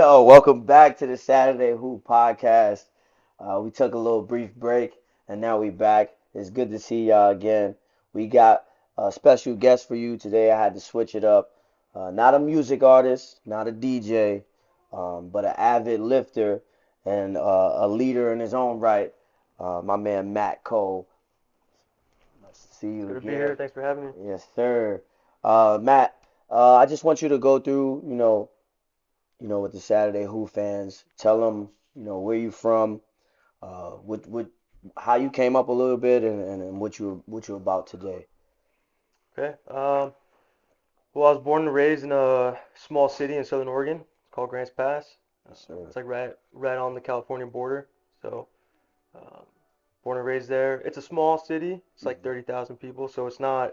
Yo, welcome back to the Saturday Hoop Podcast. We took a little brief break and now we back. It's good to see y'all again. We got a special guest for you today. I had to switch it up. Not a music artist, not a DJ, but an avid lifter and a leader in his own right. My man Matt Cole. Nice to see It's you good to be again. here. Thanks for having me. Yes, sir. Matt, I just want you to go through, with the Saturday Who fans. Tell them, where you from, what, how you came up a little bit, and what you're about today. Okay. Well, I was born and raised in a small city in Southern Oregon. It's called Grants Pass. Yes, sir. It's like right on the California border. So, um, born and raised there. It's a small city. It's like Hmm. 30,000 people. So it's not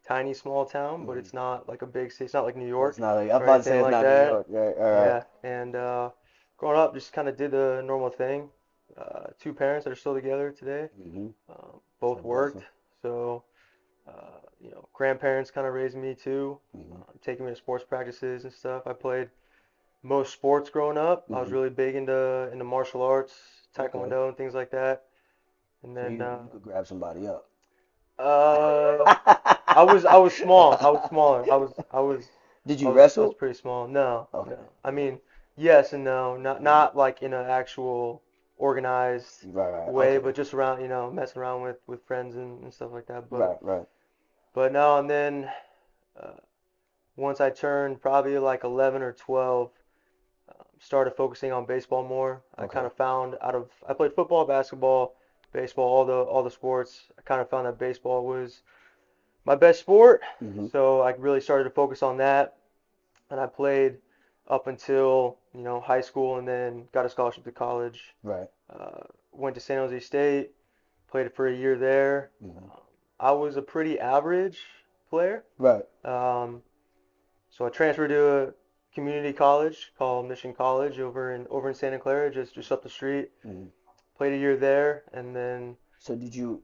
tiny small town, but Hmm. it's not like a big city. It's not like New It's York not like, I'm or about to say anything it's like not New that. York. Right, all right. Yeah. And growing up, just kind of did the normal thing. Two parents that are still together today. Mm-hmm. It's a Both worked. blessing. So. Grandparents kind of raised me too, Hmm. taking me to sports practices and stuff. I played most sports growing up. I was Hmm. really big into martial arts, Okay. taekwondo, and things like that. And So then you could grab somebody up. uh, I was small. I was smaller. Did I you was I was wrestle? pretty small. No, Okay. no. I Okay. mean, yes and no. Not Hmm. not like in an actual organized Right, right. way, Okay. but just around, messing around with friends and stuff like that. But Right, right. but no, and then. Uh, Once I turned probably like 11 or 12, started focusing on baseball more. I kind Okay. of found I played football, basketball, baseball, all the sports. I kind of found that baseball was my best sport, Hmm. so I really started to focus on that. And I played up until high school, and then got a scholarship to college. Right. Went to San Jose State, played for a year there. Hmm. Um, I was a pretty average player. Right. Um, So I transferred to a community college called Mission College over in Santa Clara, just up the street. Hmm. Played a year there, and then So did you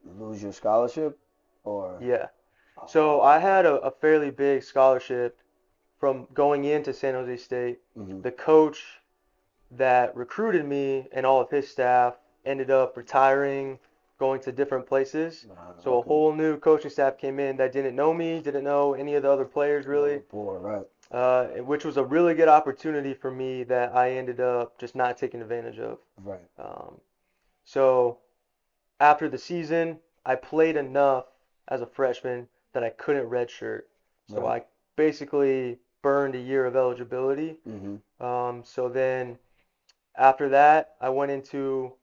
lose your scholarship or? yeah. So Oh. I had a fairly big scholarship from going into San Jose State. Hmm. The coach that recruited me and all of his staff ended up retiring, going to different places. So a Okay. whole new coaching staff came in that didn't know me, didn't know any of the other players No really. rapport, right? Which was a really good opportunity for me that I ended up just not taking advantage of. Right. Um, so after the season, I played enough as a freshman that I couldn't redshirt. So Right. I basically burned a year of eligibility. Hmm. So then after that, I went into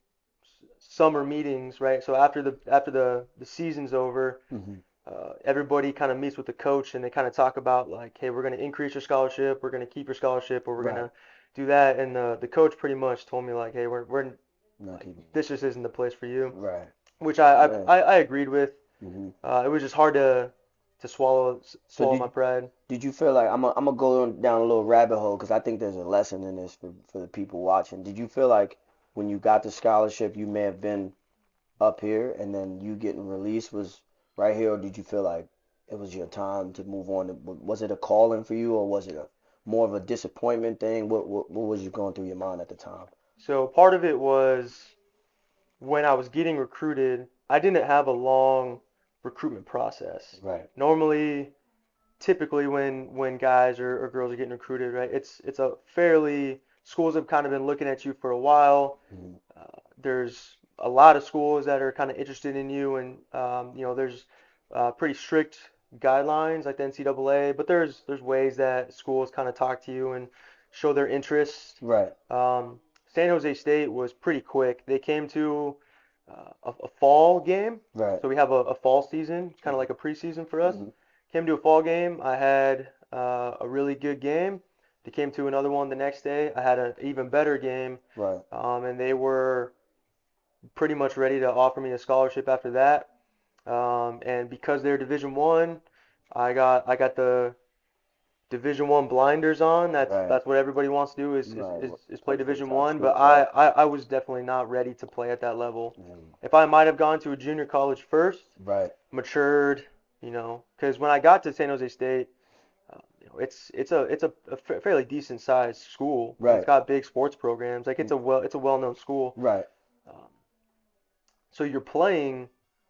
summer meetings, right? So after the season's over, Hmm. everybody kind of meets with the coach and they kind of talk about like, hey, we're going to increase your scholarship, we're going to keep your scholarship, or we're going Right. to do that. And the coach pretty much told me like, hey, we're Not like keeping you. this just isn't the place for you, Right. which I Yeah. I, I agreed with. Hmm. It was just hard to swallow So swallow my did pride. did you feel like I'm gonna go down a little rabbit hole because I think there's a lesson in this for the people watching. Did you feel like when you got the scholarship you may have been up here and then you getting released was right here, or did you feel like it was your time to move on? Was it a calling for you, or was it a more of a disappointment thing? What was you going through your mind at the time? So part of it was when I was getting recruited, I didn't have a long recruitment process. Right. Normally, typically when guys or girls are getting recruited, right? It's a fairly schools have kind of been looking at you for a while. Hmm. There's a lot of schools that are kind of interested in you, and there's pretty strict guidelines like the NCAA, but there's ways that schools kind of talk to you and show their interest. Right. San Jose State was pretty quick. They came to a fall game, Right. so we have a fall season, kind of Hmm. like a preseason for us. Hmm. Came to a fall game. I had a really good game. They came to another one the next day. I had an even better game, Right. and they were pretty much ready to offer me a scholarship after that. And because they're Division One, I got the Division One blinders on. That's Right. that's what everybody wants to do Right. is play Play for the Division top One. But schools, I, right? I I was definitely not ready to play at that level. Mm. If I might have gone to a junior college first, Right. matured, because when I got to San Jose State, it's a fairly decent sized school. It's Right. got big sports programs. Like it's a well-known school. Right. Um, so you're playing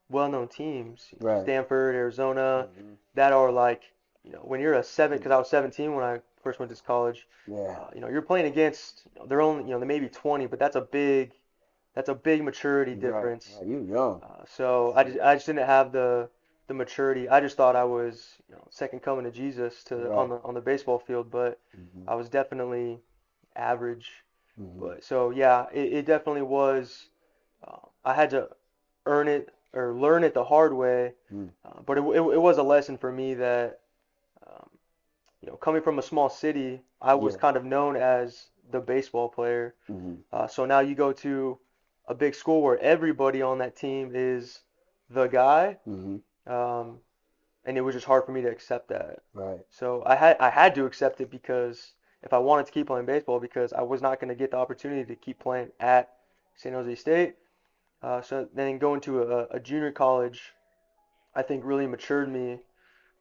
well-known teams, Right. Stanford, Arizona, Hmm. that are like, when you're a seven, because I was 17 when I first went to college. Yeah. You're playing against, they're only, they may be 20, but that's a big maturity Right. difference. Right. You young. So I just didn't have the maturity. I just thought I was, second coming to Jesus Right. on the baseball field, but Hmm. I was definitely average. Hmm. But so yeah, it definitely was. I had to earn it or learn it the hard way. Hmm. But it was a lesson for me that, um, coming from a small city, I was Yeah. kind of known as the baseball player. Hmm. So now you go to a big school where everybody on that team is the guy, Hmm. um, and it was just hard for me to accept that. Right. So I had to accept it because if I wanted to keep playing baseball, because I was not going to get the opportunity to keep playing at San Jose State. So then going to a junior college, I think really matured me,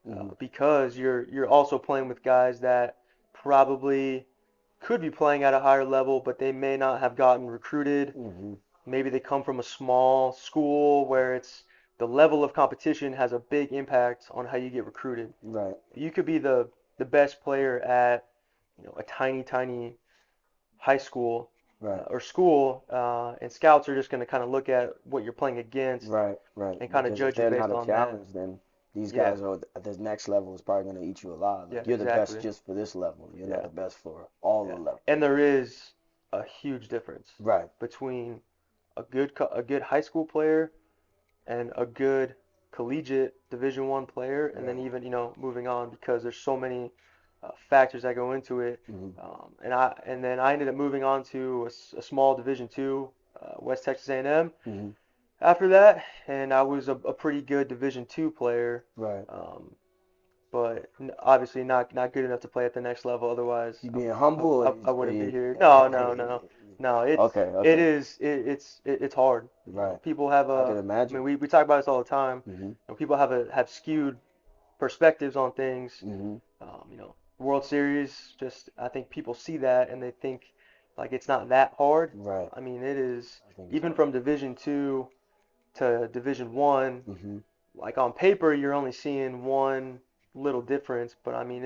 Hmm. because you're also playing with guys that probably could be playing at a higher level, but they may not have gotten recruited. Hmm. Maybe they come from a small school where it's the level of competition has a big impact on how you get recruited. Right. You could be the best player at, a tiny, tiny high school, Right. or school, and scouts are just going to kind of look at what you're playing against Right. Right. and kind of Because if judge you they're not based a on that. challenge, then these Yeah, guys are at this next level is probably going to eat you alive. yeah, Like you're the best exactly. just for this level. You're not Yeah, the best for all the yeah. levels. And there is a huge difference Right. between a good high school player and a good collegiate Division I player, and then Right. even, moving on, because there's so many factors that go into it. Hmm. And then I ended up moving on to a small Division II, West Texas A&M Hmm. after that, and I was a pretty good Division II player, Right. um, but obviously not good enough to play at the next level. Otherwise, You being humble, or I or wouldn't be you? here. No, no, no, no. Okay. It Okay. is it's hard. Right. People have I can I imagine. mean, we talk about this all the time. Hmm. People have skewed perspectives on things. Hmm. World Series, just I think people see that and they think like it's not that hard. Right. I mean, it is, I think it's even hard. from Division II to Division I. Hmm. Like on paper, you're only seeing one little difference, but I mean,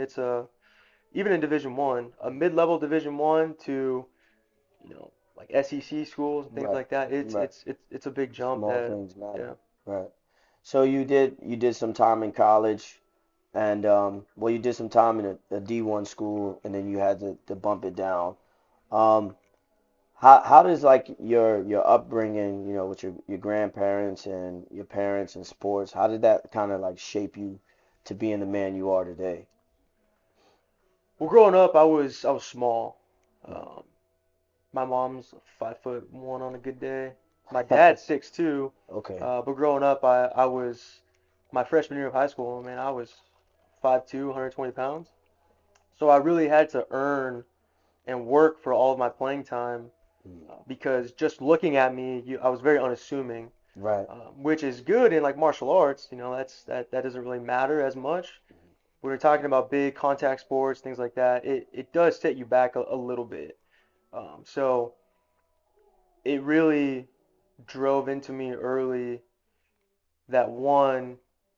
even in Division I, a mid-level Division I to, like SEC schools and things Right. like that, it's Right. it's it's it's a big jump Small that, things matter. yeah. Right. So you did some time in college, and well, you did some time in a D1 school, and then you had to bump it down. Um, how does like your upbringing, with your grandparents and your parents and sports, how did that kind of like shape you to being the man you are today? Well, growing up, I was small. Right. Um, my mom's 5'1" on a good day. My dad's 6'2", Okay. but growing up, I was my freshman year of high school. Man, I was 5'2", 120 pounds. So I really had to earn and work for all of my playing time, Mm. because just looking at me, I was very unassuming, Right. which is good in like martial arts. That doesn't really matter as much. When we're talking about big contact sports, things like that, it does set you back a little bit. So it really drove into me early that, one,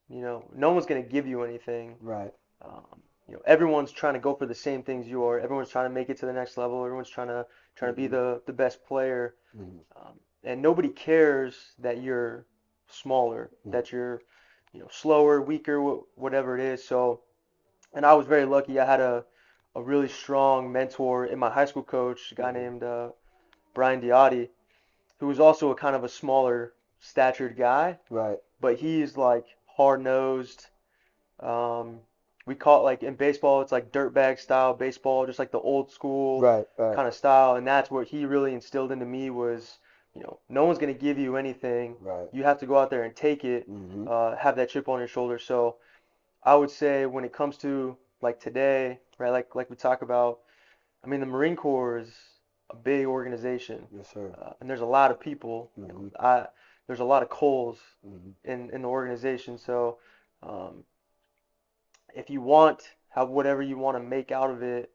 no one's going to give you anything. Right. Everyone's trying to go for the same things you are. Everyone's trying to make it to the next level. Everyone's trying to be Hmm. the best player. Hmm. And nobody cares that you're smaller, Hmm. that you're, slower, weaker, whatever it is. So, and I was very lucky. I had a really strong mentor in my high school coach, a guy Hmm. named Brian Diotti, who was also a kind of a smaller statured guy, Right. but he's like hard nosed. Um, we call it, like in baseball, it's like dirtbag style baseball, just like the old school Right. Right. kind of style. And that's what he really instilled into me was, no one's gonna give you anything. Right. You have to go out there and take it, Hmm. have that chip on your shoulder. So I would say when it comes to like today, right, like we talk about, I mean, the Marine Corps is a big organization, Yes, sir. and there's a lot of people. Hmm. There's a lot of coals Hmm. in the organization. So um, if you want whatever you want to make out of it,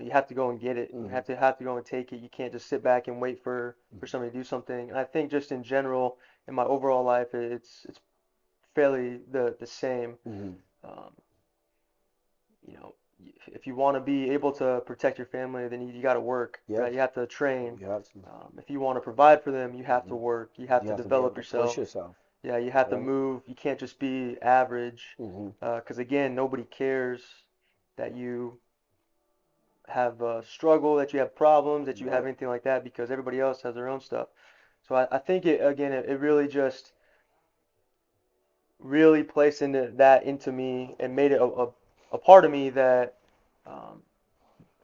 you have to go and get it. You Hmm. have to go and take it. You can't just sit back and wait for somebody to do something. And I think just in general, in my overall life, it's fairly the same. Hmm. Um, you know, if you want to be able to protect your family, then you got to work, right? Yes, You have to train. you have to. If you want to provide for them, you have to Hmm. work. You have You to have to be able develop to push yourself. yourself. Yeah, you have to Right. move. You can't just be average, Hmm. because again, nobody cares that you have a struggle, that you have problems, that you have Right. anything like that, because everybody else has their own stuff. So I think it really just really placed that into me and made it a part of me that um,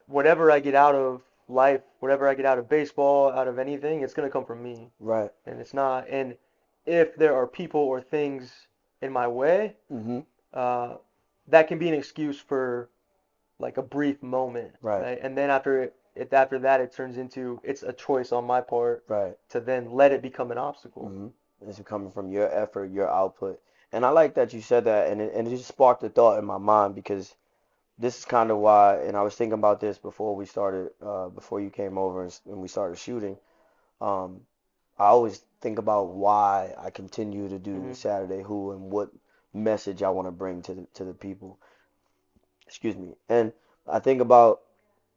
whatever I get out of life, whatever I get out of baseball, out of anything, it's gonna come from me. Right. And it's not. And if there are people or things in my way, Hmm. uh, that can be an excuse for like a brief moment, Right. right? And then after that, it turns into it's a choice on my part Right. to then let it become an obstacle. Hmm. It's coming from your effort, your output. And I like that you said that, and it just sparked a thought in my mind because this is kind of why, and I was thinking about this before we started, before you came over and we started shooting. Um, I always think about why I continue to do Hmm. Saturday Who and what message I want to bring to the people. Excuse me. And I think about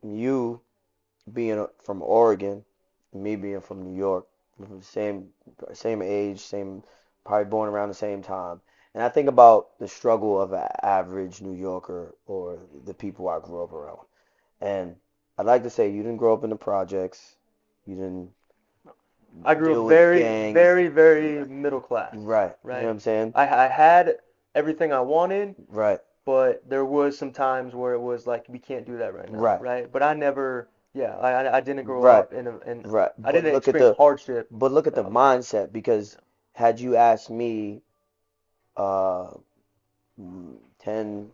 you being from Oregon, me being from New York, from the same age, same probably born around the same time. And I think about the struggle of an average New Yorker or the people I grew up around. And I'd like to say you didn't grow up in the projects. You didn't I grew up deal with very, gangs. very, very middle class, Right. You know what right? I'm saying? I had everything I wanted, Right. but there was some times where it was like we can't do that right now, Right. right? But I never, yeah, I didn't grow Right. up and Right. I didn't experience hardship. But look at the Um, mindset because had you asked me uh 10,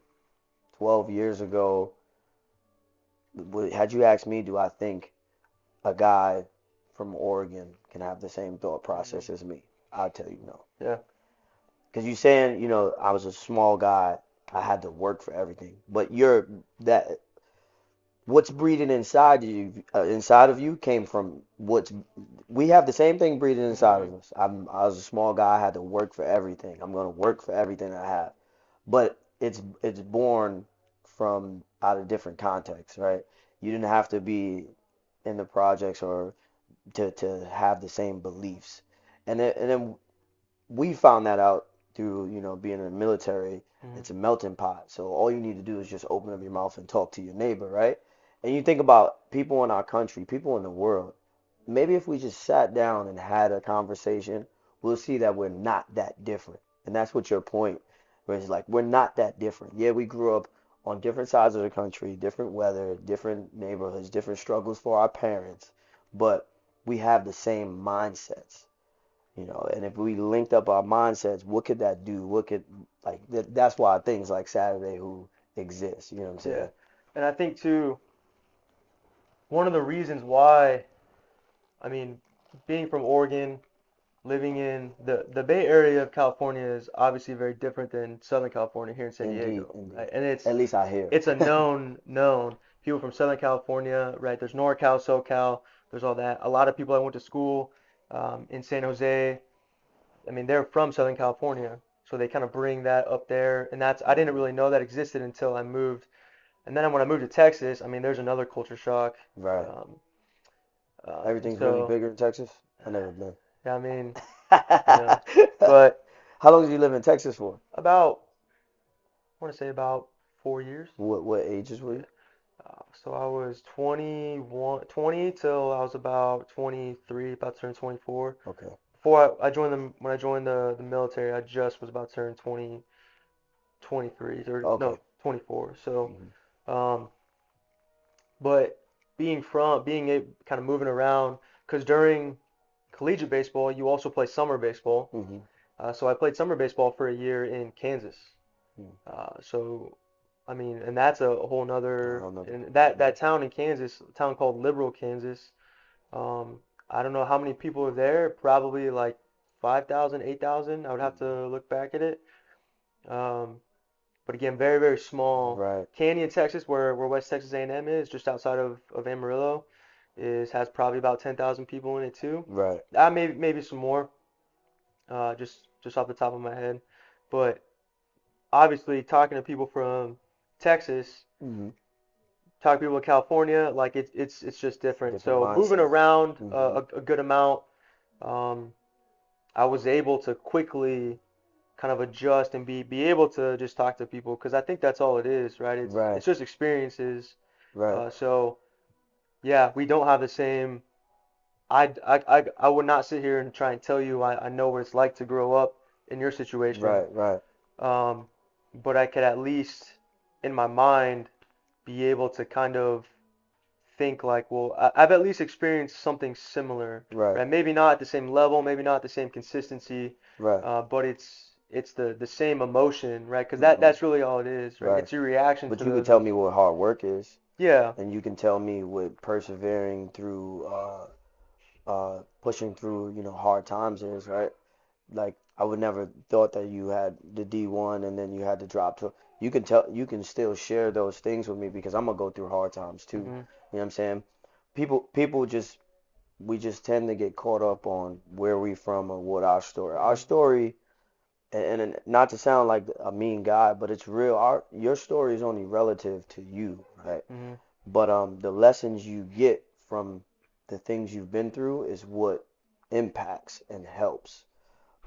12 years ago, had you asked me, do I think a guy from Oregon can have the same thought mhm. process as me? I'll tell you no. Yeah. Because you're saying, I was a small guy, I had to work for everything. But that what's breeding inside of you came from we have the same thing breeding inside Hmm. of us. I was a small guy, I had to work for everything. I'm gonna work for everything I have. But it's born from out of different contexts, right? You didn't have to be in the projects or to have the same beliefs. And then we found that out through, being in the military. Hmm. It's a melting pot. So all you need to do is just open up your mouth and talk to your neighbor, right? And you think about people in our country, people in the world. Maybe if we just sat down and had a conversation, we'll see that we're not that different. And that's what your point, where it's like we're not that different. Yeah, we grew up on different sides of the country, different weather, different neighborhoods, different struggles for our parents, but we have the same mindsets. And if we linked up our mindsets, what could that do? What could like that's why things like Saturday Who exist. You know what I'm Yeah. saying? And I think too, one of the reasons why, I mean, being from Oregon, living in the Bay Area of California is obviously very different than Southern California here in San Indeed, Diego, indeed. right? And At least I hear. it's a known people from Southern California, right? There's NorCal, SoCal, there's all that. A lot of people I went to school in San Jose, I mean, they're from Southern California, so they kind of bring that up there, and I didn't really know that existed until I moved. And then when I moved to Texas, I mean, there's another culture shock. Right. Um, and Everything's really so, bigger in Texas. I never been. yeah, I mean, you know, but How long did you live in Texas for? about, I want to say about 4 years. What ages were Yeah. you? So I was 21, 20 till I was about 23, about to turn 24. Okay. Before I joined when I joined the military, I just was about to turn 20, 23, or Okay. no, 24. So, Hmm. um, but kind of moving around, because during collegiate baseball, you also play summer baseball. Hmm. So I played summer baseball for a year in Kansas. So, I mean, and that's a whole I nother, don't know. and that town in Kansas, a town called Liberal, Kansas. Um, I don't know how many people are there. Probably like 5,000, 8,000. I would have to look back at it. Um, but again, very, very small. Right. Canyon, Texas, where West Texas A&M is, just outside of Amarillo, has probably about 10,000 people in it too. Right. Maybe some more, just off the top of my head. But obviously, talking to people from Texas, Hmm. talking to people in California, like it's just different. Different So moving mindset. around Hmm. a good amount, um, I was able to quickly kind of adjust and be able to just talk to people because I think that's all it is, right? Right. It's just experiences. Right. So yeah, we don't have the same. I would not sit here and try and tell you I know what it's like to grow up in your situation. Right. Right. Um, but I could at least in my mind be able to kind of think like, well, I've at least experienced something similar, Right. right? Maybe not at the same level, maybe not the same consistency, Right. but it's the same emotion, right? Because Hmm. that's really all it is, right? Right. It's your reaction But to you could tell those. me what hard work is, Yeah. and you can tell me what persevering through, pushing through, hard times is, right? Like I would never thought that you had the D1 and then you had to drop to. You can still share those things with me because I'm gonna go through hard times too. You Hmm. know what I'm saying? People just we just tend to get caught up on where we from or what our story. Our Hmm. story, and not to sound like a mean guy, but it's real. Your story is only relative to you, right? Hmm. But the lessons you get from the things you've been through is what impacts and helps.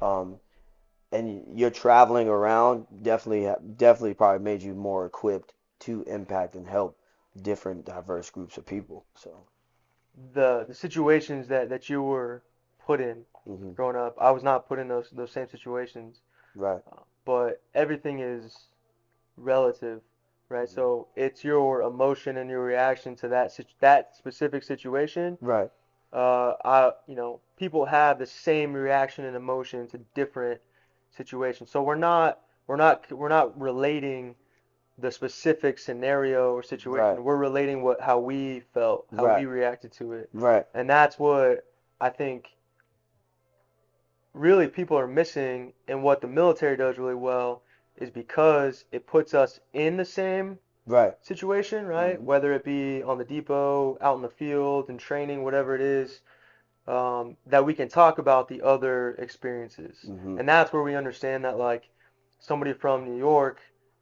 Um, and you're traveling around definitely probably made you more equipped to impact and help different diverse groups of people. So, The situations that you were put in hmm. growing up, I was not put in those same situations. Right. But everything is relative, right? Hmm. So it's your emotion and your reaction to that specific situation. Right. People have the same reaction and emotion to different situations. So we're not relating the specific scenario or Right. situation. We're relating how we felt, how we Right. reacted to it. Right. And that's what I think really people are missing and what the military does really well is because it puts us in the same Right. situation, right? Hmm. Whether it be on the depot, out in the field, in training, whatever it is, that we can talk about the other experiences. Hmm. And that's where we understand that, like, somebody from New York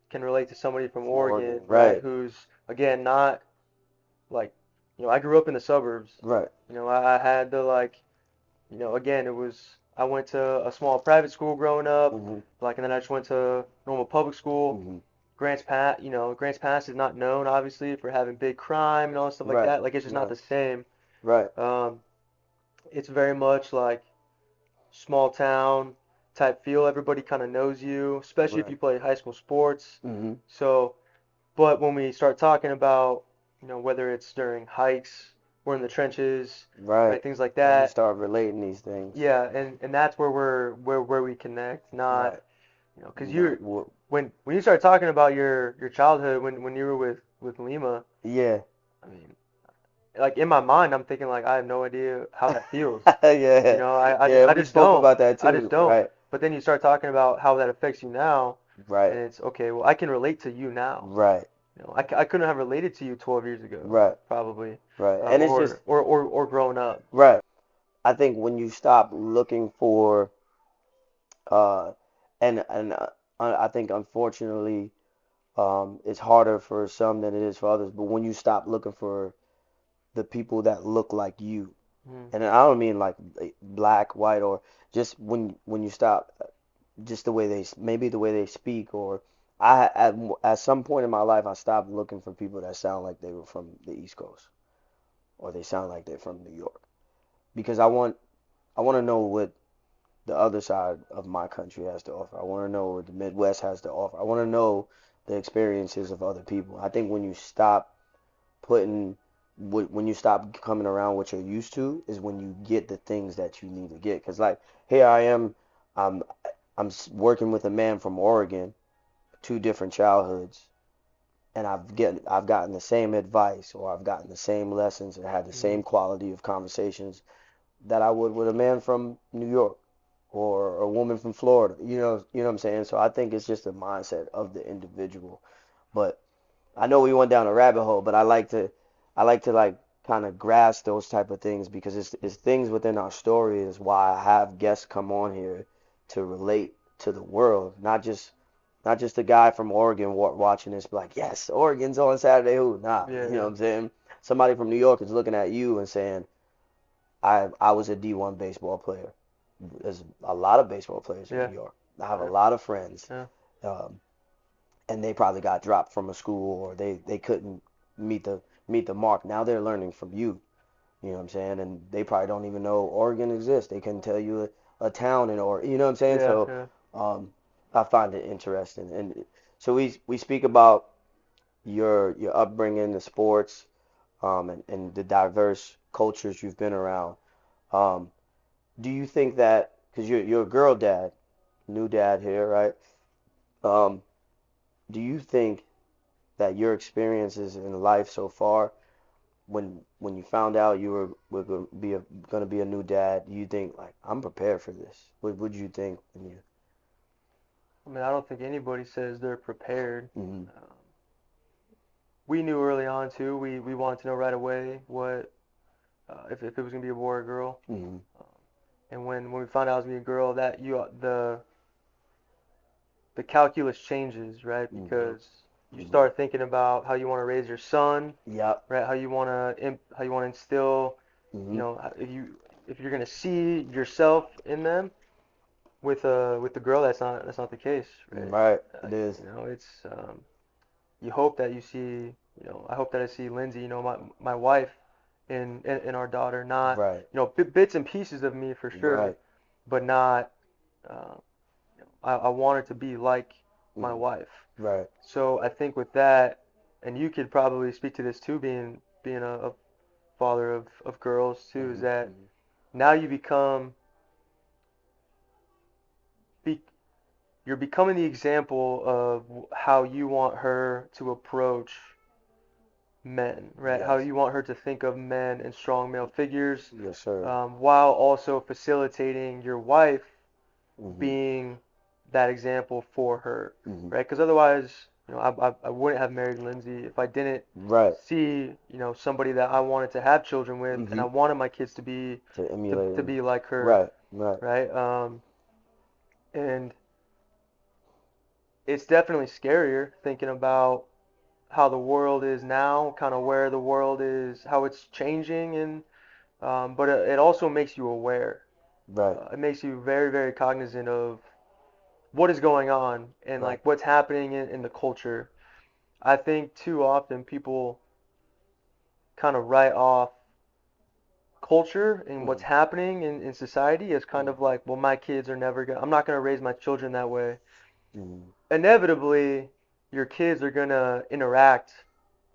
can relate to somebody from From Oregon. Oregon, right? Right. Who's, again, not like, I grew up in the suburbs. Right. I had to, like, again, I went to a small private school growing up, Hmm. like, and then I just went to normal public school. Hmm. Grants Pass is not known obviously for having big crime and all that stuff like Right. that. Like it's just not Right. the same. Right. Um, it's very much like small town type feel. Everybody kind of knows you, especially if Right. you play high school sports. Hmm. So, but when we start talking about, whether it's during hikes, we're in the trenches, Right. right, things like And we that. start relating these things. Yeah, and that's where where we connect, not, Right. because Not what. when you start talking about your childhood when you were with Lima, Yeah. I mean, like in my mind, I'm thinking like I have no idea how that feels. Yeah. Yeah. I We just spoke don't. about that I just too. don't. Right. But then you start talking about how that affects you now, Right. and it's okay. Well, I can relate to you now. Right. I couldn't have related to you 12 years ago, Right. probably, Right. And it's just or growing up. right. I think when you stop looking for uh and I think unfortunately it's harder for some than it is for others, but when you stop looking for the people that look like you, Mm, and I don't mean like black, white, or just when you stop, just the way maybe the way they speak, or at some point in my life I stopped looking for people that sound like they were from the East Coast or they sound like they're from New York because I want to know what the other side of my country has to offer. I want to know what the Midwest has to offer. I want to know the experiences of other people. I think when you stop putting when you stop coming around what you're used to is when you get the things that you need to get. Because like here I am, I'm working with a man from Oregon, two different childhoods, and I've gotten the same advice or I've gotten the same lessons and had the mm, same quality of conversations that I would with a man from New York. or a woman from Florida. You know what I'm saying? So I think it's just a mindset of the individual. But I know we went down a rabbit hole, but I like to like kind of grasp those type of things because it's things within our story is why I have guests come on here to relate to the world, not just the guy from Oregon watching this, be like, yes, Oregon's on Saturday. Who? Nah, Yeah, you know yeah. what I'm saying? Somebody from New York is looking at you and saying, I was a D1 baseball player. There's a lot of baseball players in Yeah. New York. I have a Yeah. lot of friends, Yeah. um, and they probably got dropped from a school or they couldn't meet the mark. Now they're learning from you. You know what I'm saying? And they probably don't even know Oregon exists. They couldn't tell you a town in Oregon. You know what I'm saying? Yeah. So Yeah. um, I find it interesting. And so we speak about your upbringing, the sports, and the diverse cultures you've been around. Um, do you think that because you're a girl dad, new dad here, right? Um, do you think that your experiences in life so far, when you found out you were gonna be a new dad, you think like I'm prepared for this? What would you think when you? I mean, I don't think anybody says they're prepared. Hmm. Um, we knew early on too. We wanted to know right away what if it was gonna be a boy or a girl. Hmm. Um, and when we found out it was gonna be a girl, that the calculus changes, right? Hmm. Because you Hmm. start thinking about how you want to raise your son, Yep. right? How you want to instill, Hmm. if you're gonna see yourself in them. With the girl, that's not the case, right? Right. Uh, It is. it's you hope that you see, I hope that I see Lindsay, my wife in our daughter, not, Right. bits and pieces of me for sure, Right. but not, uh, I want her to be like my Hmm. wife. Right. So I think with that, and you could probably speak to this too, being a father of girls too, is Hmm. that Hmm. now be, you're becoming the example of how you want her to approach men, right? How Yes. you want her to think of men and strong male figures, Yes, sir. while also facilitating your wife Hmm. being that example for her, Hmm. right? Because otherwise, I wouldn't have married Lindsay if I didn't Right. see, somebody that I wanted to have children with, and I Hmm. wanted my kids to be To to, emulate to him. be like her, Right. Right. right? And it's definitely scarier thinking about how the world is now, kind of where the world is, how it's changing, and but it also makes you aware. Right. It makes you very, very cognizant of what is going on and Right. like what's happening in the culture. I think too often people kind of write off culture and what's Hmm. happening in society as kind of like, well, my kids are never gonna, I'm not gonna raise my children that way. Hmm. Inevitably, your kids are gonna interact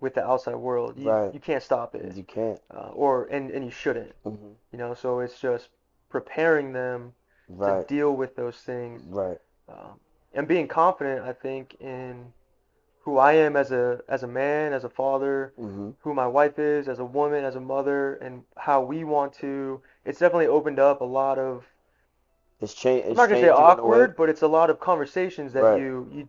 with the outside world. You Right. you can't stop it, You can't. and you shouldn't. Hmm. So it's just preparing them to Right. deal with those things, Right. um, and being confident, I think, in who I am as a man, as a father, Hmm. who my wife is, as a woman, as a mother, and how we want to. It's definitely opened up a lot of, I'm It's not gonna say changing in a way. awkward, but it's a lot of conversations that Right. you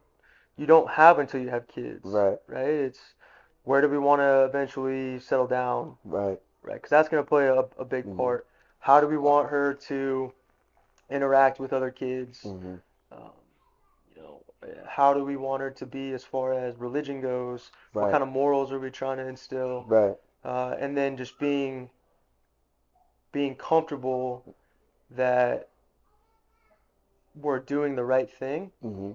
don't have until you have kids, Right. right? It's where do we want to eventually settle down, Right. right? Because that's going to play a big Hmm. part. How do we want her to interact with other kids? Hmm. Um, how do we want her to be as far as religion goes? What Right. kind of morals are we trying to instill? Right. And then just being comfortable that we're doing the right thing Hmm.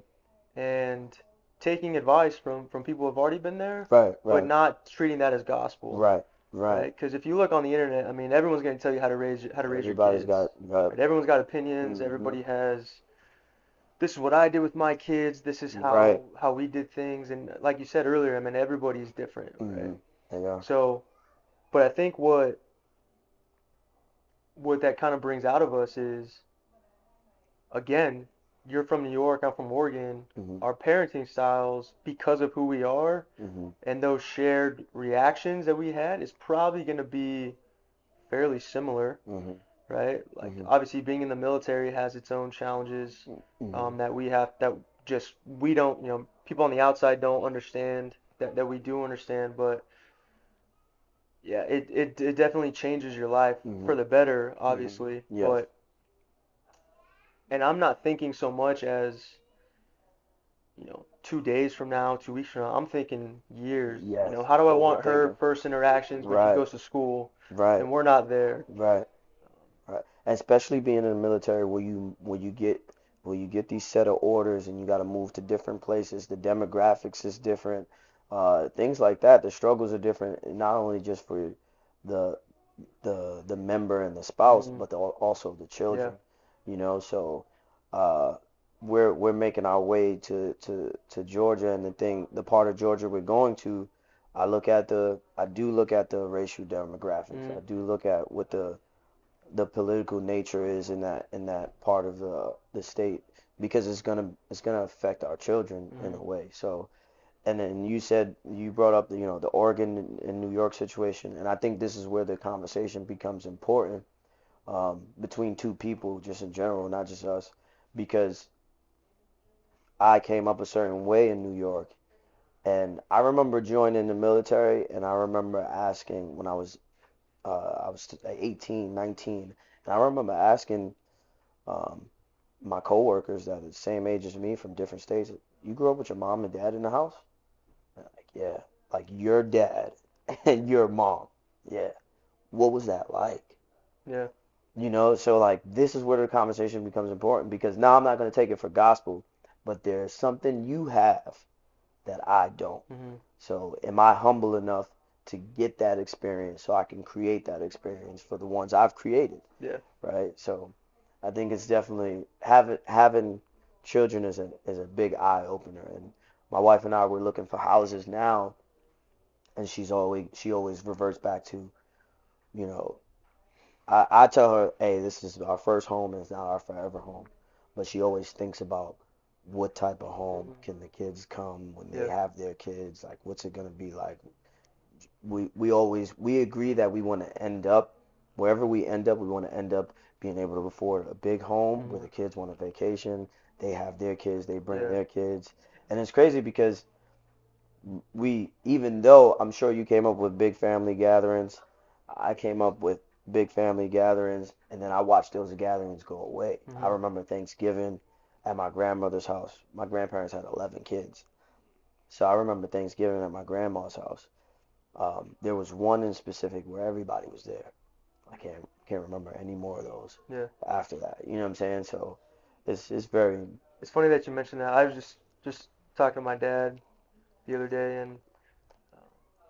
and taking advice from people who have already been there, Right. but Right. not treating that as gospel, Right. Right. right? Because if you look on the internet, I mean, everyone's going to tell you how to raise your Everybody's kids, got. right? Everyone's got opinions. Hmm. Everybody has, this is what I did with my kids. This is Right. how we did things. And like you said earlier, I mean, everybody's different, right? Hmm. Yeah. So, but I think what that kind of brings out of us is, again, you're from New York, I'm from Oregon. Hmm. Our parenting styles, because of who we are, Hmm. and those shared reactions that we had, is probably going to be fairly similar, Hmm. right? Like Mhm. obviously being in the military has its own challenges Mhm. that we have that just we don't, people on the outside don't understand that we do understand, but yeah, it definitely changes your life for Mhm. the better, Mhm. obviously, Yes. but and I'm not thinking so much as 2 days from now, 2 weeks from now. I'm thinking years. Yes. How do I What we're want her thinking. first interactions when she Right. goes to school Right. and we're not there? Right. Right. And especially being in the military where you get these set of orders and you got to move to different places, the demographics is different, things like that. The struggles are different, not only just for the the member and the spouse, Hmm. but also the Yeah. children. So uh, we're making our way to Georgia, and the part of Georgia we're going to, I do look at the racial demographics. Hmm. I do look at what the political nature is in that part of the state because it's gonna affect our children in Hmm. a way. So, and then you brought up the Oregon and New York situation, and I think this is where the conversation becomes important, between two people just in general, not just us, because I came up a certain way in New York, and I remember joining the military, and I remember asking when I was 18, 19, and I remember asking um, my coworkers that are the same age as me from different states, you grew up with your mom and dad in the house? And like, yeah, like your dad and your mom. Yeah. What was that like? Yeah. So like this is where the conversation becomes important because now I'm not going to take it for gospel, but there's something you have that I don't. Hmm. So am I humble enough to get that experience so I can create that experience for the ones I've created? Yeah. Right? So I think it's definitely having children is a big eye opener. And my wife and I were looking for houses now, and she always reverts back to, you know, I tell her, hey, this is our first home and it's not our forever home. But she always thinks about what type of home Hmm. can the kids come when they Yeah. have their kids, like what's it gonna be like? We agree that we want to end up wherever we end up, we want to end up being able to afford a big home where Hmm. the kids want a vacation, they have their kids, they bring Yeah. their kids. And it's crazy because even though I'm sure you came up with big family gatherings, I came up with big family gatherings, and then I watched those gatherings go away. I Hmm. remember Thanksgiving at my grandmother's house. My grandparents had 11 kids. So I remember Thanksgiving at my grandma's house. There was one in specific where everybody was there. I can't remember any more of those Yeah. after that. You know what I'm saying? So it's very. It's funny that you mentioned that. I was just talking to my dad the other day, and uh,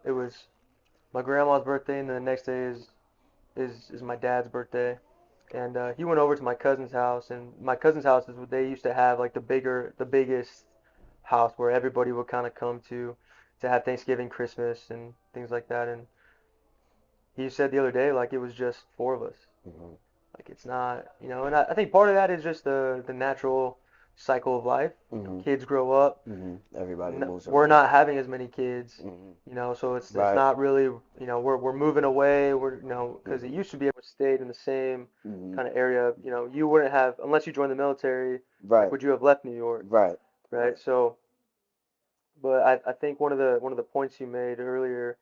it was my grandma's birthday, and then the next day is my dad's birthday. And he went over to my cousin's house, and my cousin's house is what they used to have, like the biggest house where everybody would kind of come to have Thanksgiving, Christmas, and things like that. And he said the other day, like it was just four of us. Mhm. Like it's not, and I think part of that is just the natural cycle of life. Mhm. Kids grow up. Everybody moves We're around. not having as many kids, Mhm. so it's Right. not really, we're moving away. Because it Mhm. used to be able to stay in the same Mhm. kind of area. You wouldn't have unless you joined the military. Like, Right. would you have left New York, Right. right? So, but I think one of the points you made earlier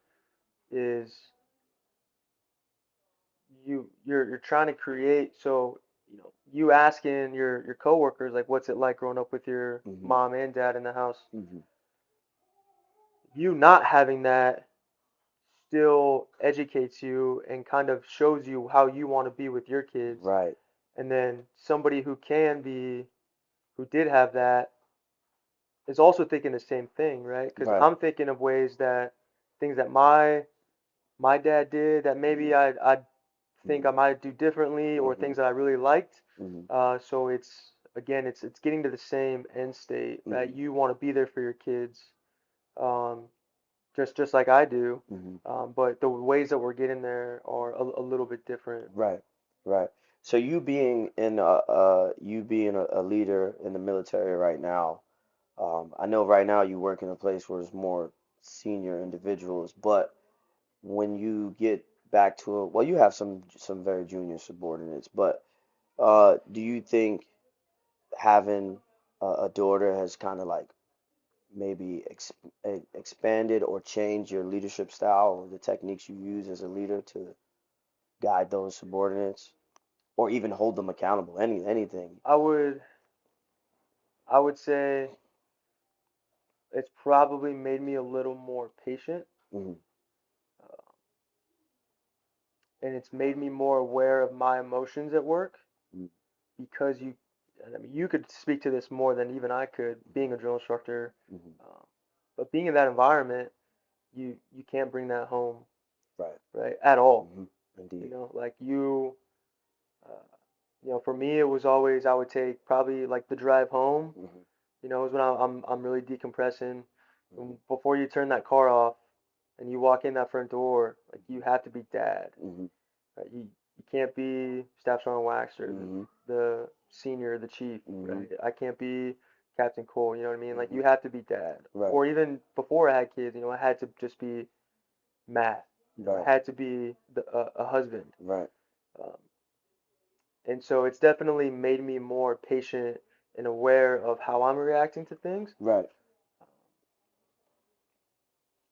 is you're trying to create. So, you asking your coworkers like, what's it like growing up with your Mhm. mom and dad in the house? Mhm. You not having that still educates you and kind of shows you how you want to be with your kids. Right. And then somebody who did have that is also thinking the same thing, right? Because Right. I'm thinking of things that my dad did that maybe I think Mhm. I might do differently, or Mhm. things that I really liked. Mhm. So it's getting to the same end state that Mhm. you want to be there for your kids. Um, just like I do. Mhm. But the ways that we're getting there are a little bit different. Right. Right. So you being a leader in the military right now, I know right now you work in a place where there's more senior individuals, but when you get back to well, you have some very junior subordinates, but do you think having a daughter has kind of like maybe expanded or changed your leadership style or the techniques you use as a leader to guide those subordinates or even hold them accountable? Anything. I would I would say it's probably made me a little more patient, Hmm. uh, and it's made me more aware of my emotions at work because I mean, you could speak to this more than even I could, being a drill instructor. Hmm. Um, but being in that environment, you can't bring that home, Right. right? At all. Hmm. You Indeed. know, like uh, for me, it was always I would take probably like the drive home. Hmm. You know, is when I'm really decompressing. Hmm. And before you turn that car off and you walk in that front door, like you have to be dad. Hmm. Right? You can't be Staff Sergeant Wax or Hmm. the senior, the chief, Hmm. right? I can't be Captain Cole, you know what I mean? Like Hmm. you have to be dad. Right. Or even before I had kids, I had to just be Matt. I Right. had to be a husband. Right. Um, and so it's definitely made me more patient and aware of how I'm reacting to things, Right.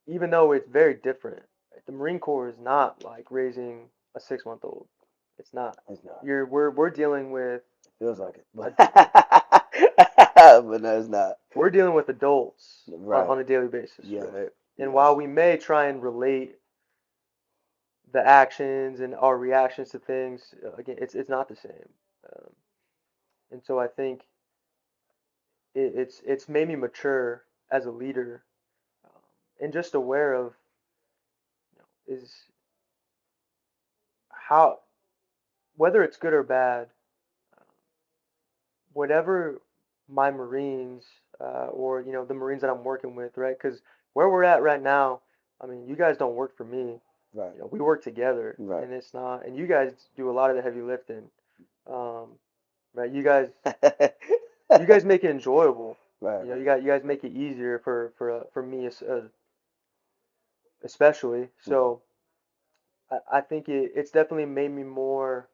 even though it's very different. Right? The Marine Corps is not like raising a 6 month old. It's not. It's not. We're dealing with It feels like it, a, but no, it's not. we're dealing with adults Right. on a daily basis, Yes. right? And while Yes. we may try and relate the actions and our reactions to things, again, it's not the same. Um, and so I think it's made me mature as a leader, um, and just aware of is how whether it's good or bad, um, whatever my Marines or the Marines that I'm working with, right? Because where we're at right now, I mean, you guys don't work for me. Right. We work together, Right. and it's not. And you guys do a lot of the heavy lifting, um, right? You guys make it enjoyable. Right. You Right. guys make it easier for me especially. Hmm. So I think it's definitely made me more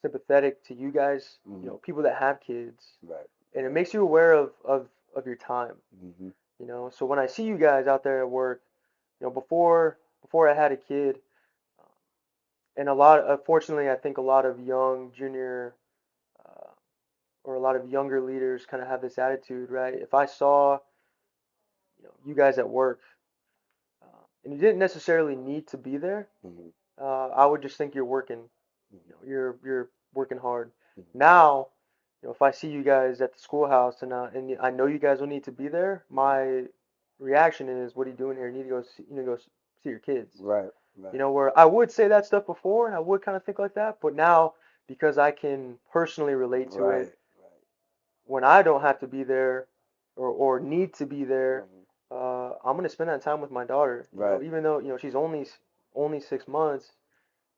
sympathetic to you guys, Hmm. people that have kids, Right. and it Right. makes you aware of your time. Hmm. So when I see you guys out there at work, before I had a kid, um, and fortunately, I think a lot of young junior uh, or a lot of younger leaders kind of have this attitude, right? If I saw, you guys at work, and you didn't necessarily need to be there, Hmm. I would just think you're working. Hmm. You're working hard. Hmm. Now, if I see you guys at the schoolhouse and I know you guys will need to be there, Hmm. my reaction is, "What are you doing here? You need to go see, see your kids." Right. Right. Where I would say that stuff before, and I would kind of think like that, but now because I can personally relate to it, Right. Right. when I don't have to be there or need to be there, Hmm. I'm gonna spend that time with my daughter. Right. Even though she's only 6 months.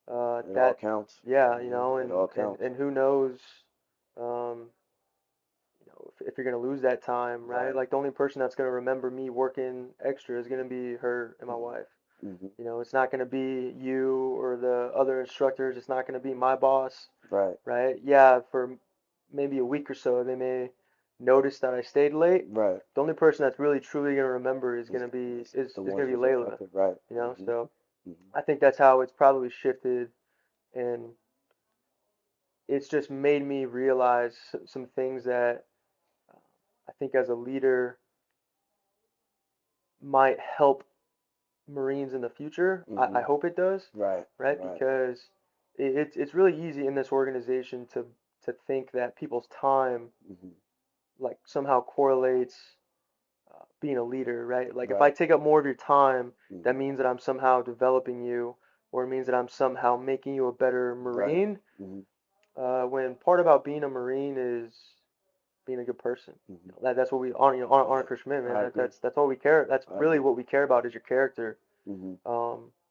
It all That counts. Yeah, It all counts. and who knows, um, if you're gonna lose that time, right? Right. Like the only person that's gonna remember me working extra is gonna be her and my Hmm. wife. Hmm. It's not gonna be you or the other instructors. It's not gonna be my boss, Right. right? Yeah, for maybe a week or so, they may notice that I stayed late. Right. The only person that's really truly gonna remember is It's, gonna be it's is the is one gonna be who's Layla. affected. Right. Hmm. So Hmm. I think that's how it's probably shifted, and it's just made me realize some things that uh, I think as a leader might help Marines in the future. I Hmm. hope it does, Right. right? Right. Because it's really easy in this organization to think that people's time Hmm. like somehow correlates being a leader, right? Like if I Right. take up more of your time, that Hmm. means that I'm somehow developing you, or it means that I'm somehow making you a better Right. Marine. Hmm. When part about being a Marine is being a good person. Hmm. That's what we honor Yeah. Christian man. I agree. That's all we care. That's I really agree. what we care about is your character. Hmm.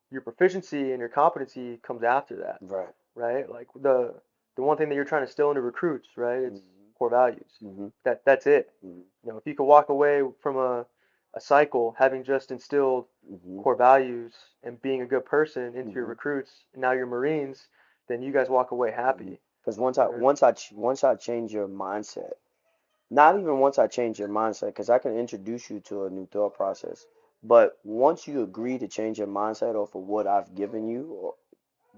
Your proficiency and your competency comes after that, Right. right? Like the one thing that you're trying to instill into recruits, right? It's Hmm. core values. Hmm. That's it. Hmm. If you could walk away from a cycle having just instilled Hmm. core values and being a good person into your Hmm. recruits, and now you're Marines, then you guys walk away Hmm. happy. Because Right? once I change your mindset, not even once I change your mindset, because I can introduce you to a new thought process. But once you agree to change your mindset off of what I've given you, or,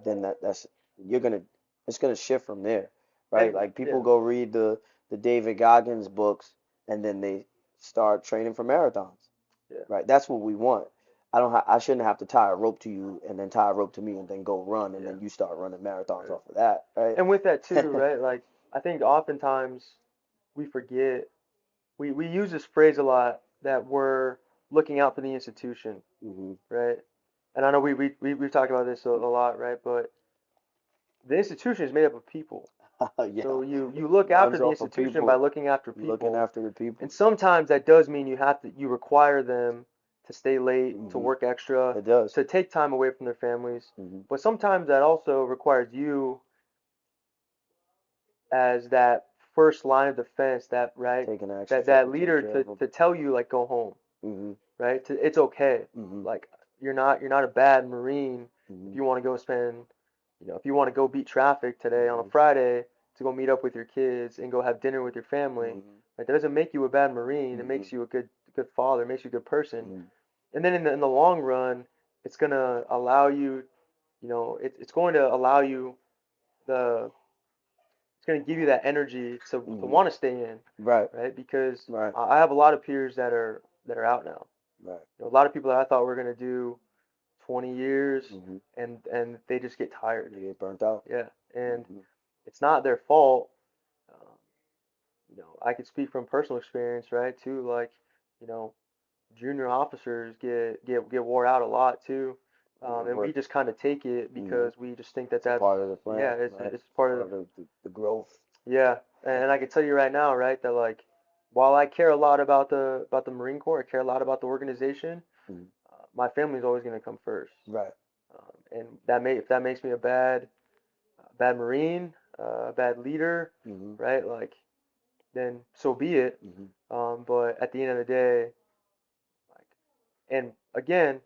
then that's you're gonna it's gonna shift from there, right? And Like people yeah, go read the David Goggins books, and then they start training for marathons, yeah, right? That's what we want. I shouldn't have to tie a rope to you and then tie a rope to me and then go run and yeah. then you start running marathons Right. off of that, right? And with that too, right? Like I think oftentimes we forget we use this phrase a lot that we're looking out for the institution, Hmm. right? And I know we've talked about this a lot, right? But the institution is made up of people. Yeah, So you look after runs the off of institution by people, looking after looking people. after the And people. sometimes that does mean you require them to stay late, to Hmm. work extra, It does. to take time away from their families. Hmm. But sometimes that also requires you as that first line of defense, that right, Taking action that step to take leader care of them. to tell you like go home, Hmm. right? It's okay. Hmm. Like you're not a bad Marine if Hmm. you want to go spend, if you want to go beat traffic today on a Hmm. Friday to go meet up with your kids and go have dinner with your family. Hmm. Right? That doesn't make you a bad Marine. It Hmm. makes you a good father. It makes you a good person. Hmm. And then in the long run, it's gonna allow you, it's going to allow you the it's going to give you that energy to Hmm. want to stay in, Right. right? Because Right. I have a lot of peers that are out now. Right. A lot of people that I thought were going to do 20 years, Hmm. and they just get tired. They get burnt out. Yeah, and Hmm. it's not their fault. Um, I could speak from personal experience, right? Too, like, you know, junior officers get wore out a lot too, Yeah, and we but just kind of take it hmm because we just think that it's a that's part of the yeah, plan, it's right? it's part of Part of the growth. yeah, and I can tell you right now, right, that like while I care a lot about the Marine Corps, I care a lot about the organization. Hmm. My family's always going to come first, Right. and if that makes me a bad Marine, a bad leader, Hmm. right? Like then so be it. Hmm. But at the end of the day, like, and again,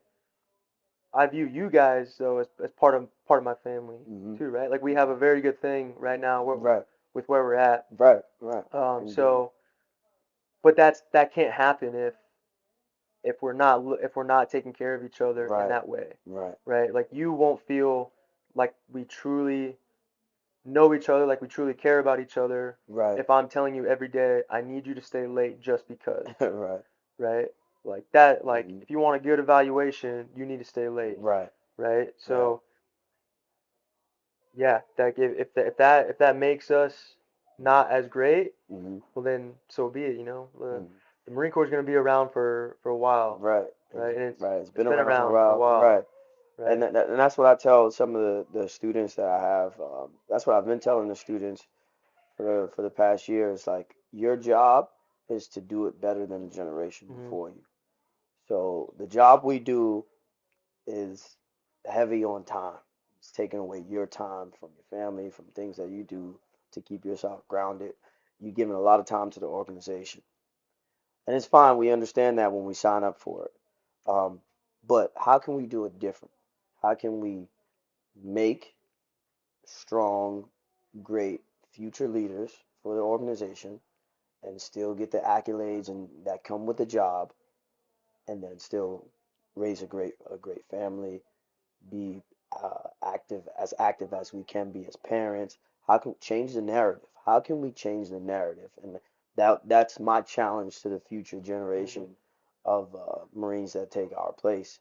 I view you guys though as part of my family Hmm. too, right? Like we have a very good thing right now Right. with where we're at. Right. Right. Indeed. So, but that can't happen if we're not taking care of each other in Right. that way, Right. right? Like you won't feel like we truly know each other, like we truly care about each other. Right. If I'm telling you every day, I need you to stay late just because, Right. right? Like that, like Hmm. if you want a good evaluation, you need to stay late, Right. right? Right. So yeah, if that makes us not as great, Hmm. well then so be it. Hmm. The Marine Corps is going to be around for a while, Right. right? And Right. It's it's been been around for a around for a while. while, Right. And right? and that's what I tell some of the students that I have. That's what I've been telling the students for the past year. It's like your job is to do it better than the generation Hmm. before you. So the job we do is heavy on time. It's taking away your time from your family, from things that you do to keep yourself grounded. You're giving a lot of time to the organization. And it's fine. We understand that when we sign up for it. Um, but how can we do it different? How can we make strong, great future leaders for the organization and still get the accolades and that come with the job, and then still raise a great family, be active as we can be as parents. How can change the narrative? How can we change the narrative? And that's my challenge to the future Hmm. generation of Marines that take our place,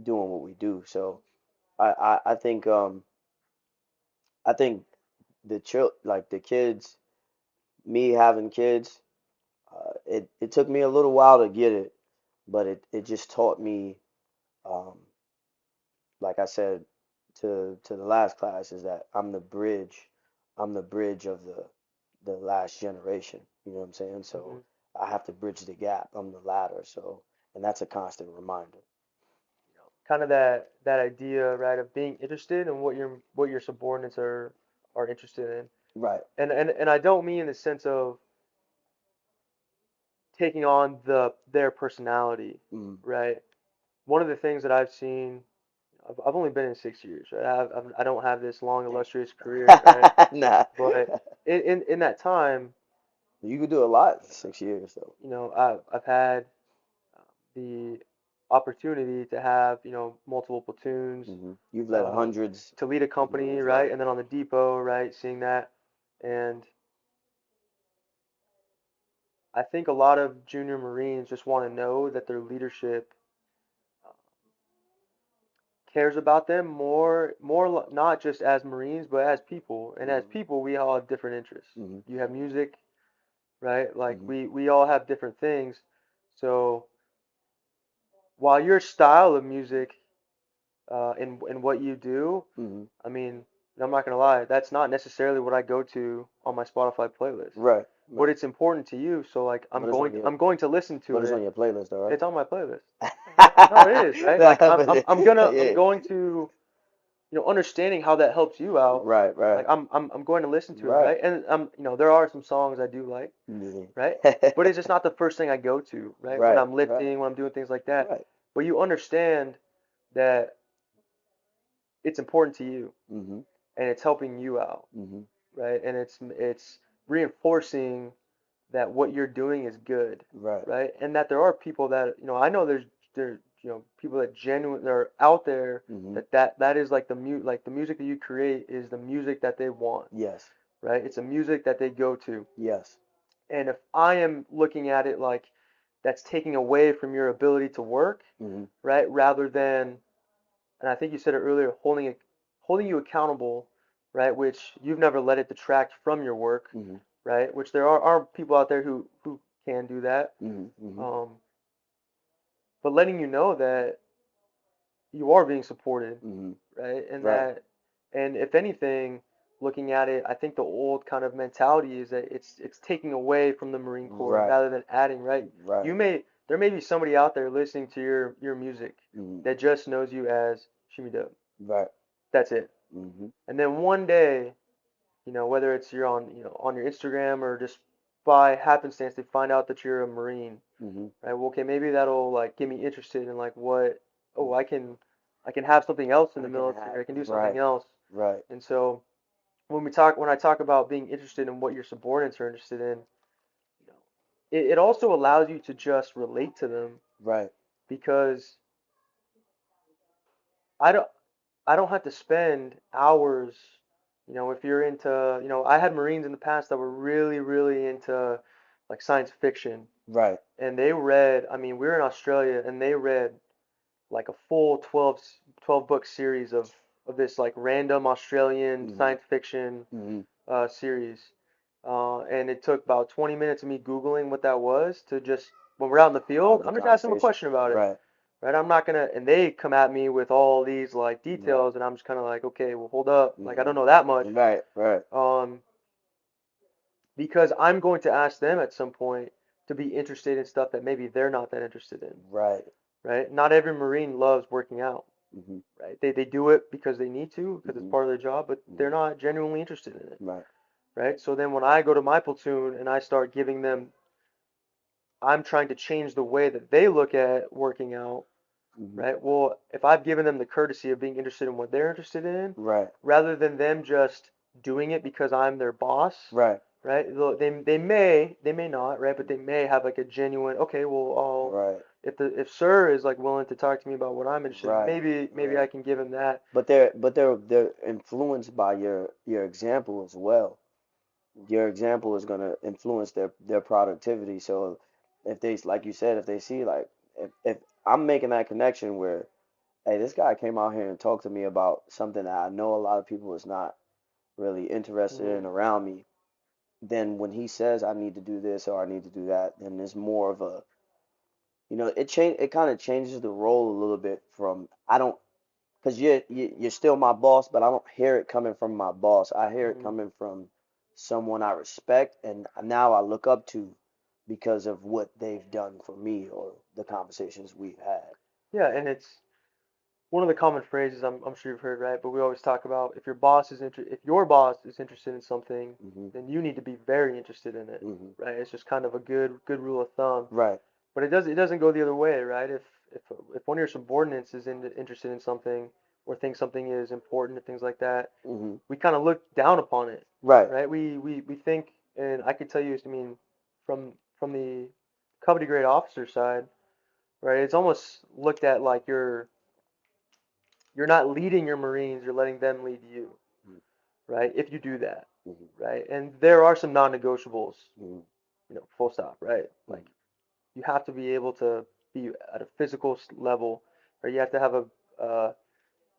doing what we do. So I think like the kids, me having kids, it took me a little while to get it, but it just taught me, um, like I said to the last class, is that I'm the bridge of the last generation. You know what I'm saying? So Hmm. I have to bridge the gap. I'm the ladder. So, and that's a constant reminder. Kind of that idea, right, of being interested in what your subordinates are interested in, Right. and I don't mean in the sense of taking on their personality, Mm. right? one of the things that I've seen, I've only been in 6 years, right? I don't have this long illustrious career, right? Nah. But in that time, You could do a lot in 6 years though. I've had the opportunity to have, multiple platoons, You've led um, hundreds. to lead a company, right? Right. And then on the depot, right, seeing that. And I think a lot of junior Marines just want to know that their leadership cares about them not just as Marines, but as people. And as people, we all have different interests. You have music, right? Like we all have different things. So while your style of music in what you do, I mean, I'm not gonna lie, that's not necessarily what I go to on my Spotify playlist. Right. But it's important to you, so like I'm going to listen to But it's it. on your playlist though, right? It's on my playlist. No, it is, right? Like I'm Yeah. going to, understanding how that helps you out. Right, Like right, I'm going to listen to it, right. right? And there are some songs I do like, right? But it's just not the first thing I go to, right? When Right, I'm right, lifting, when I'm doing things like that. right. But you understand that it's important to you Mhm, and it's helping you out, mhm. right? And it's reinforcing that what you're doing is good, Right. right? And that there are people that, I know there's people that genuinely are out there Mhm. that is like the music that you create is the music that they want, Yes. right? It's a music that they go to. Yes. And if I am looking at it like that's taking away from your ability to work, Mhm. right? Rather than, and I think you said it earlier, holding you accountable, right? Which you've never let it detract from your work, Mhm. right? Which there are people out there who can do that. Mhm. Mhm. Um, but letting you know that you are being supported, Mhm. right? Right. And if anything, looking at it, I think the old kind of mentality is that it's taking away from the Marine Corps Right. rather than adding, right? Right. There may be somebody out there listening to your music Mhm. that just knows you as Sheemie Dubb. Right. That's it. Mhm. And then one day, whether it's you're on, on your Instagram or just by happenstance they find out that you're a Marine, Mhm. right? Well, okay, maybe that'll like get me interested in like what, oh, I can have something else in the I can military. have. I can do something Right. else. Right. And so when I talk about being interested in what your subordinates are interested in, it also allows you to just relate to them Right. because I don't I don't have to spend hours, if you're into, I had Marines in the past that were really, really into like science fiction Right. and they read, I mean, we were in Australia and they read like a full 12 book series of this like random Australian Mhm. science fiction Mhm. series. And it took about 20 minutes of me Googling what that was to just, when we're out in the field, Have the I'm just asking them a conversation. question about it. Right. Right? I'm not gonna, and they come at me with all these like Right. details, and I'm just kind of like, okay, well, hold up, like I Mhm. don't know that much. Right. Right. Um, because I'm going to ask them at some point to be interested in stuff that maybe they're not that interested in. Right. Right? Not every Marine loves working out. Mhm. Right? They do it because they need to, because it's Mhm. part of their job, but they're Mhm. not genuinely interested in it. Right. Right? So then when I go to my platoon and I start giving them, I'm trying to change the way that they look at working out. Mhm. Right? Well, if I've given them the courtesy of being interested in what they're interested in, Right. rather than them just doing it because I'm their boss, Right. right? They may not, right? But they may have like a genuine, okay, well, Right. if Sir is like willing to talk to me about what I'm interested in, Right. maybe I Right. can give him that. But they're influenced by your example as well. Your example is gonna influence their productivity. So if they, like you said, if they see like if I'm making that connection where, hey, this guy came out here and talked to me about something that I know a lot of people is not really interested Hmm. in around me, then when he says I need to do this or I need to do that, then there's more of a, it kind of changes the role a little bit from I don't, because you're still my boss, but I don't hear it coming from my boss. I hear it Hmm. coming from someone I respect and now I look up to because of what they've done for me or the conversations we've had. Yeah, and it's one of the common phrases I'm sure you've heard, right? But we always talk about if your boss is interested in something, Hmm. then you need to be very interested in it, Hmm. right? It's just kind of a good rule of thumb. Right. But it doesn't go the other way, right? If one of your subordinates is interested in something or thinks something is important and things like that, Mm-hmm. we kind of look down upon it, Right. right? We think, and I could tell you, I mean, from the company grade officer side, right? It's almost looked at like you're not leading your Marines, you're letting them lead you, right? If you do that, Mm-hmm. right? And there are some non-negotiables, Mm-hmm. full stop, right? Mm-hmm. Like you have to be able to be at a physical level, or you have to have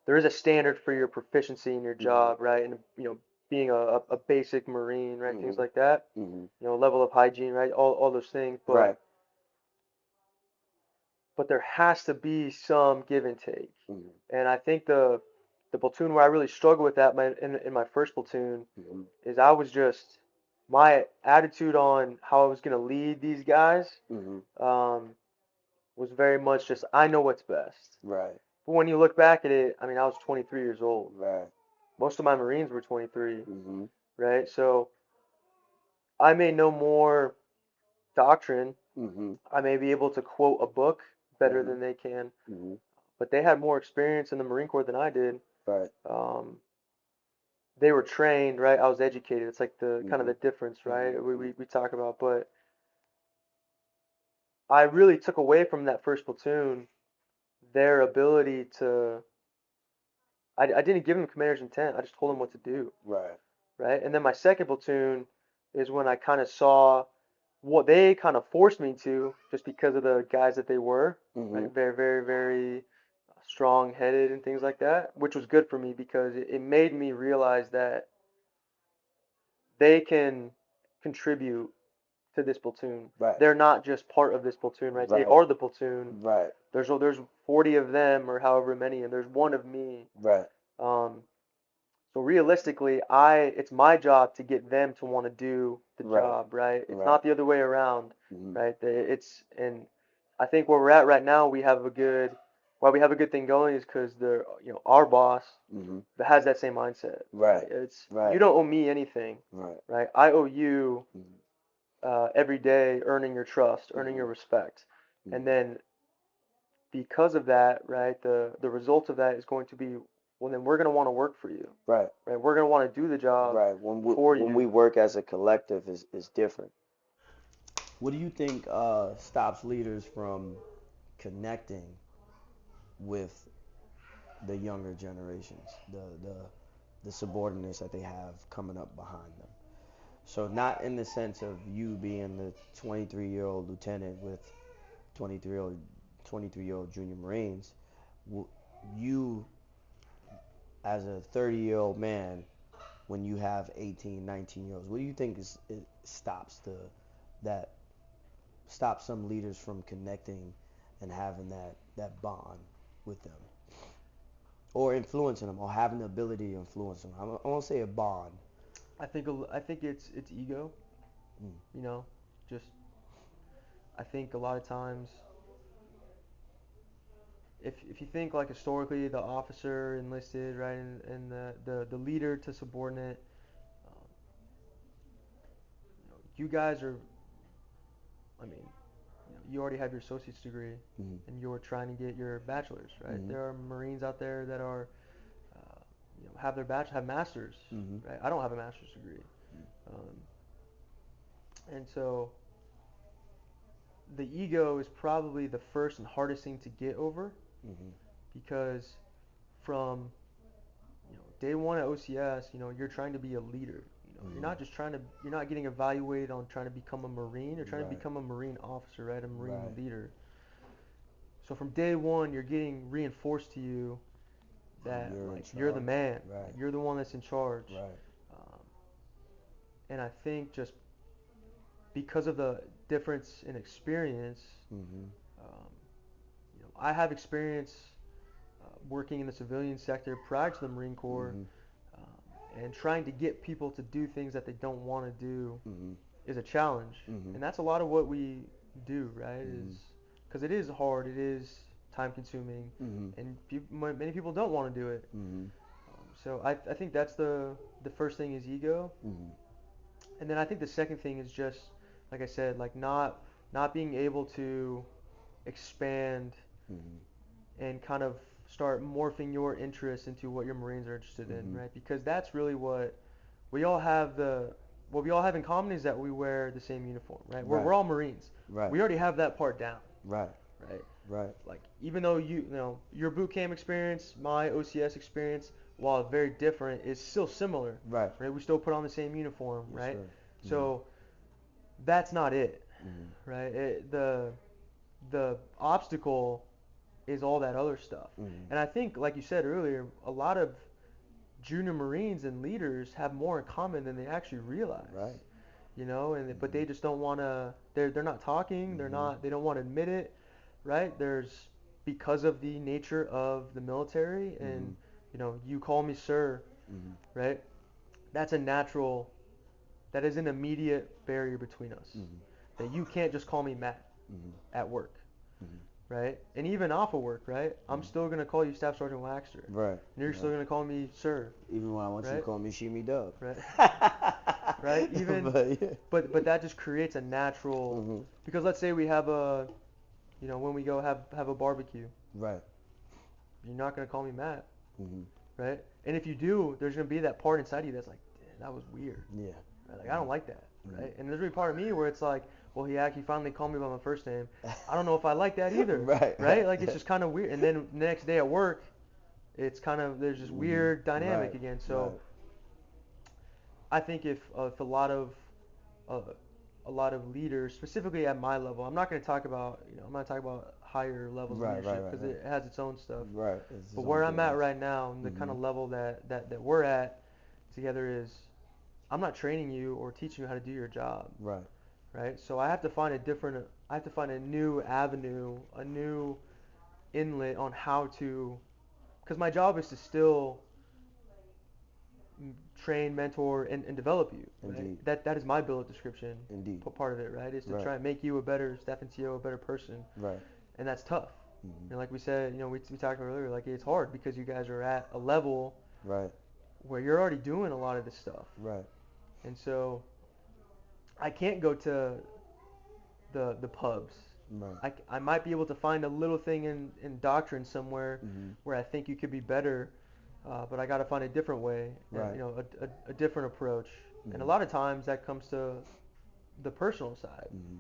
there is a standard for your proficiency in your job, right? And being a basic Marine, right? Things Mm-hmm. like that. Mm-hmm. Level of hygiene, right? All those things, Right. but there has to be some give and take. Mm-hmm. And I think the platoon where I really struggled with that in my first platoon Mm-hmm. is I was just my attitude on how I was going to lead these guys Mm-hmm. was very much just I know what's best. Right. But when you look back at it, I mean, I was 23 years old. Right. Most of my Marines were 23, Mm-hmm. right? So I may know more doctrine. Mm-hmm. I may be able to quote a book better Mm-hmm. than they can, Mm-hmm. but they had more experience in the Marine Corps than I did. Right. Um, they were trained, right? I was educated. It's like the kind of Mm-hmm. the difference, right? Mm-hmm. We talk about, but I really took away from that first platoon their ability to. I didn't give them commander's intent. I just told them what to do, Right. right? And then my second platoon is when I kind of saw what they kind of forced me to, just because of the guys that they were, Mm-hmm. right? Very, very, very strong-headed and things like that, which was good for me because it made me realize that they can contribute to this platoon. Right. They're not just part of this platoon, right? They Right. are the platoon. Right. There's 40 of them or however many, and there's one of me. Right. Um, so realistically, it's my job to get them to want to do the Right. job, right? It's Right. not the other way around, Mm-hmm. right? And I think where we're at right now, why we have a good thing going is because our boss Mm-hmm. that has that same mindset. Right. Right? It's Right. you don't owe me anything, Right. right? I owe you Mm-hmm. every day earning your trust, earning your respect, and then because of that, right, the result of that is going to be, well, then we're going to want to work for you, Right. right? We're going to want to do the job Right. for When we you. work as a collective is different. What do you think stops leaders from connecting with the younger generations, the subordinates that they have coming up behind them? So not in the sense of you being the 23-year-old lieutenant with 23-year-old 23-year-old junior Marines, you as a 30-year-old man when you have 18, 19-year-olds, what do you think it stops that stops some leaders from connecting and having that bond with them, or influencing them, or having the ability to influence them? I won't say a bond. I think it's ego, Mm. you know, just I think a lot of times if you think like historically the officer enlisted, right, and the leader to subordinate, um, you guys are, I mean, you already have your associate's degree Mm-hmm. and you're trying to get your bachelor's, right? Mm-hmm. There are Marines out there that are have their have masters, Mm-hmm. right? I don't have a master's degree, um, and so the ego is probably the first and hardest thing to get over Mm-hmm. because from day one at OCS, you're trying to be a leader. You're not getting evaluated on trying to become a Marine. You're trying to Right. become a Marine officer, right? A Marine Right. leader. So from day one, you're getting reinforced to you that You're in like you're the charge. man, Right. like, you're the one that's in charge. Right. Um, and I think just because of the difference in experience, Mm-hmm. um, I have experience working in the civilian sector prior to the Marine Corps, Mm-hmm. and trying to get people to do things that they don't want to do Mm-hmm. is a challenge, Mm-hmm. and that's a lot of what we do, right? Mm-hmm. Is because it is hard, it is time consuming, Mm-hmm. and many people don't want to do it. Mm-hmm. So I think that's the first thing is ego, Mm-hmm. and then I think the second thing is just like I said, like not not being able to expand Mhm. and kind of start morphing your interest into what your Marines are interested in, Mhm. right? Because that's really what we all have what we all have in common is that we wear the same uniform, right? We're Right. all Marines. Right. We already have that part down, Right. right? Right. Like even though your boot camp experience, my OCS experience, while very different, is still similar, Right. right? We still put on the same uniform, Yes, right? sir. Mhm. So that's not it, Mhm. right? The obstacle is all that other stuff. Mhm. And I think, like you said earlier, a lot of junior Marines and leaders have more in common than they actually realize. Right. But Mhm. they just don't want to. They're not talking. Mhm. They don't want to admit it, right? There's because of the nature of the military, and Mhm. you call me sir, Mhm. right? That's a natural. That is an immediate barrier between us. Mhm. That you can't just call me Matt Mhm. at work, Mhm. right? And even off of work, right? I'm Mhm. still gonna call you Staff Sergeant Waxter, Right. and you're still Right. gonna call me sir, Even when I want you to right? call me Sheemie Dubb. Right, right. Even, But yeah. but that just creates a natural. Mhm. Because let's say we have when we go have a barbecue, Right. you're not gonna call me Matt, Mhm. right? And if you do, there's gonna be that part inside you that's like, "Damn, that was weird, Yeah. right? Like I don't like that, Mhm. right? And there's gonna be part of me where it's like, well, he actually finally called me by my first name. I don't know if I like that either, Right. right? Like it's just kind of weird. And then the next day at work, it's kind of there's this Mhm. weird dynamic Right. again. So Right. I think if uh, a lot of leaders, specifically at my level, I'm not going to talk about I'm not talking about higher levels of Right. Right. leadership Right. because Right. it has its own stuff. Right. It's But his own where I'm at business. right now and the kind Mhm. of level that we're at together is I'm not training you or teaching you how to do your job, Right. right? So I have to find a new avenue, a new inlet on how to, because my job is to still train, mentor, and develop you, right? Indeed. That is my billet description, Indeed. part of it, right? Is to Right. try and make you a better staff and CO, a better person, Right. and that's tough. Mhm. Like we said, we talked about earlier, like it's hard because you guys are at a level Right. where you're already doing a lot of this stuff, Right. and so I can't go to the pubs. Right. I might be able to find a little thing in doctrine somewhere Mhm. where I think you could be better, but I got to find a different way, Right. a different approach. And a Mhm. lot of times that comes to the personal side. Mhm.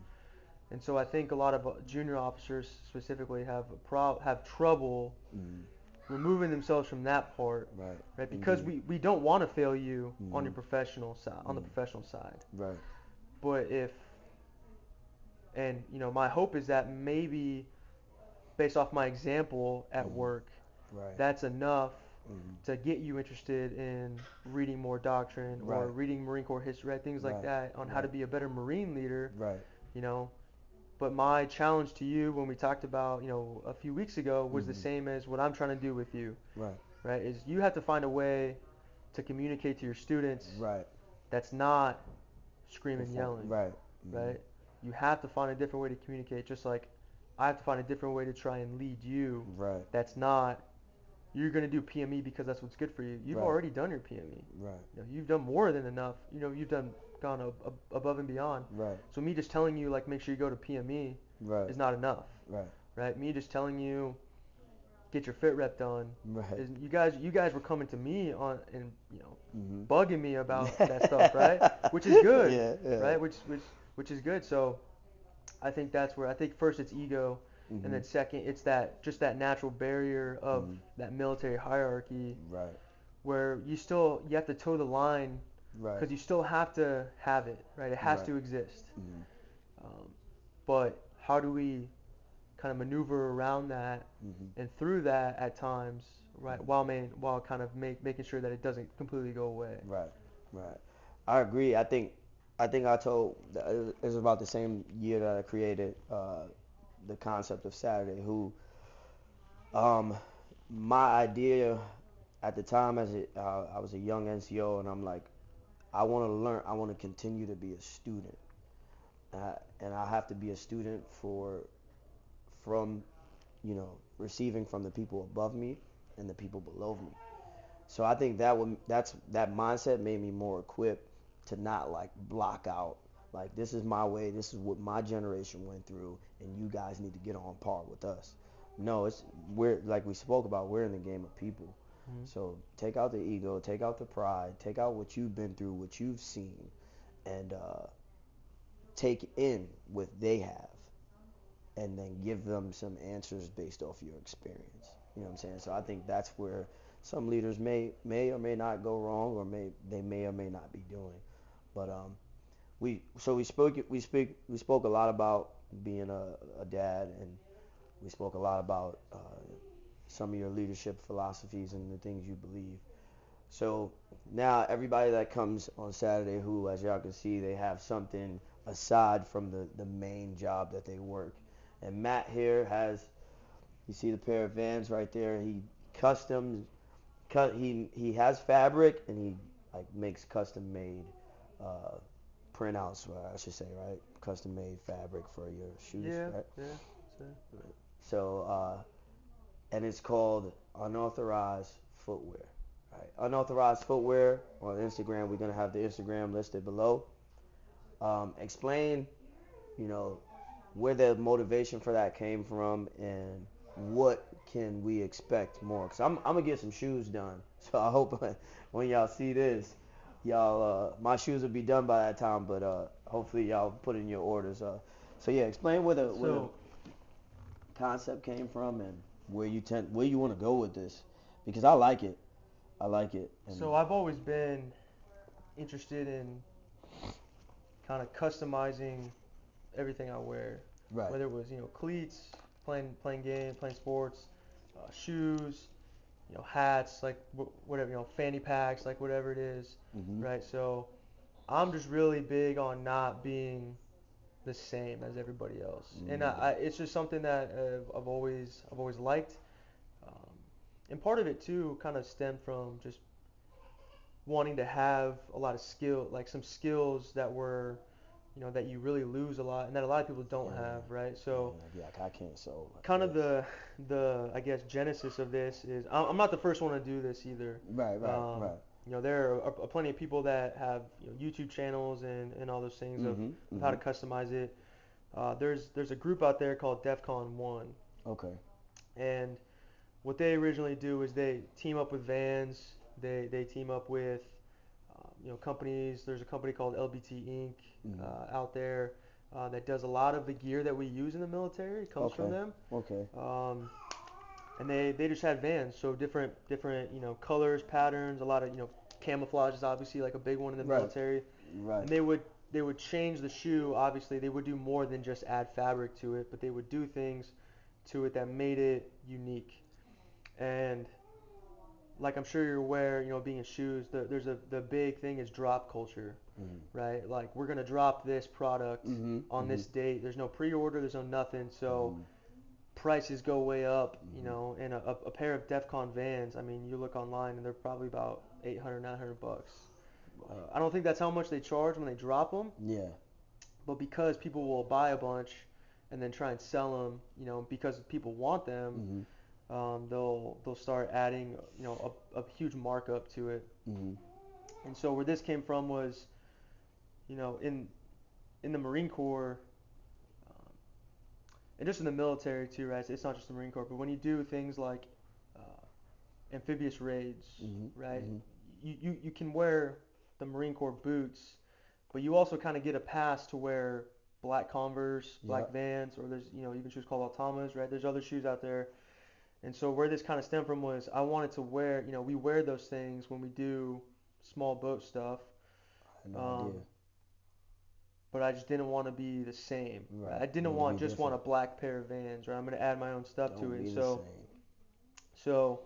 And so I think a lot of junior officers specifically have trouble Mhm. removing themselves from that part, Right. right? Because Indeed. we don't want to fail you on your Mhm. professional side, on the Mhm. professional side. Right. But my hope is that maybe based off my example at Mhm. work, Right. that's enough Mhm. to get you interested in reading more doctrine or Right. reading Marine Corps history, right? Things like Right. that on how to Right. be a better Marine leader, Right. you know. But my challenge to you when we talked about, a few weeks ago was the Mhm. same as what I'm trying to do with you, Right. right? Is you have to find a way to communicate to your students Right. that's not screaming, Perform. yelling, Right. Mhm. right? You have to find a different way to communicate, just like I have to find a different way to try and lead you Right. that's not you're going to do PME because that's what's good for you. You've Right. already done your PME. Right. You've done more than enough. You've gone above and beyond. Right. So me just telling you like make sure you go to PME Right. is not enough, Right. right? Me just telling you get your fit rep done Right. is you guys were coming to me on and Mhm. bugging me about that stuff, right? Which is good, Yeah. Yeah. right? Which is good. So I think that's where I think first it's ego, and then Mhm. second it's that natural barrier of Mhm. that military hierarchy Right. where you have to toe the line Right. because you still have to have it, right? It has Right. to exist. Mhm. Um, but how do we kind of maneuver around that Mhm. and through that at times, right? Mhm. While kind of making sure that it doesn't completely go away. Right. Right. I agree. I think I told it was about the same year that I created the concept of Saturday. Um, my idea at the time I was a young NCO, and I'm like, I want to learn. I want to continue to be a student, and I have to be a student from receiving from the people above me and the people below me. So I think that mindset made me more equipped to not like block out Like, this is my way. This is what my generation went through, and you guys need to get on par with us. No, we're like we spoke about. We're in the game of people. Mhm. So take out the ego, take out the pride, take out what you've been through, what you've seen, and take in what they have, and then give them some answers based off your experience. You know what I'm saying? So I think that's where some leaders may or may not go wrong, or may or may not be doing. But we spoke a lot about being a dad, and we spoke a lot about some of your leadership philosophies and the things you believe. So now everybody that comes on Saturday, who, as y'all can see, they have something aside from the main job that they work. And Matt here has, you see the pair of Vans right there. He has fabric, and he like makes custom made uh, printouts, I should say, right? Custom made fabric for your shoes, Yeah, right? yeah. So and it's called Unauthorized Footwear. Right. Unauthorized Footwear on Instagram. We're gonna have the Instagram listed below. Explain, you know, where the motivation for that came from, and what can we expect more. Cause I'm gonna get some shoes done. So I hope when y'all see this, y'all my shoes will be done by that time. But hopefully y'all put in your orders. So yeah, explain where the concept came from, and where you want to go with this, because I like it. I like it. And So I've always been interested in kind of customizing everything I wear, right. whether it was cleats, playing games, playing sports, shoes, hats, like whatever, fanny packs, like whatever it is, Mm-hmm. right? So I'm just really big on not being the same as everybody else, and it's just something that I've always liked, um, and part of it too kind of stemmed from just wanting to have a lot of skill, like some skills that were, that you really lose a lot, and that a lot of people don't Yeah. have, right? So Yeah, like I can't sew. kind of the I guess genesis of this is I'm not the first one to do this either. Right, right. There are plenty of people that have YouTube channels and all those things of Mm-hmm. how to customize it. There's a group out there called DEFCON 1, Okay. and what they originally do is they team up with Vans. They team up with companies. There's a company called LBT Inc. Mm-hmm. Out there that does a lot of the gear that we use in the military. It comes from them. Okay. And they just had Vans, so different colors, patterns, a lot of camouflage is obviously like a big one in the Right. military. Right. And they would change the shoe. Obviously, they would do more than just add fabric to it, but they would do things to it that made it unique. And like I'm sure you're aware, being in shoes, the big thing is drop culture, Mm-hmm. right? Like we're gonna drop this product Mm-hmm. on this date. There's no pre-order, there's no nothing, so Mm-hmm. prices go way up, Mm-hmm. and a pair of DEFCON Vans, I mean, you look online and they're probably about 800, 900 bucks. I don't think that's how much they charge when they drop them, Yeah. but because people will buy a bunch and then try and sell them, because people want them, Mm-hmm. they'll start adding a huge markup to it. Mm-hmm. And so where this came from was, in the Marine Corps, um, and just in the military too, right? It's not just the Marine Corps, but when you do things like amphibious raids, Mm-hmm. right? Mm-hmm. You can wear the Marine Corps boots, but you also kind of get a pass to wear black Converse, black Yep. Vans, or there's even shoes called Altamas, right? There's other shoes out there. And so where this kind of stemmed from was I wanted to wear, we wear those things when we do small boat stuff, I had no um, idea. but I just didn't want to be the same. Right? Right. I didn't You want to be just want a different. black pair of Vans, right? I'm going to add my own stuff to Don't it. be And the same. so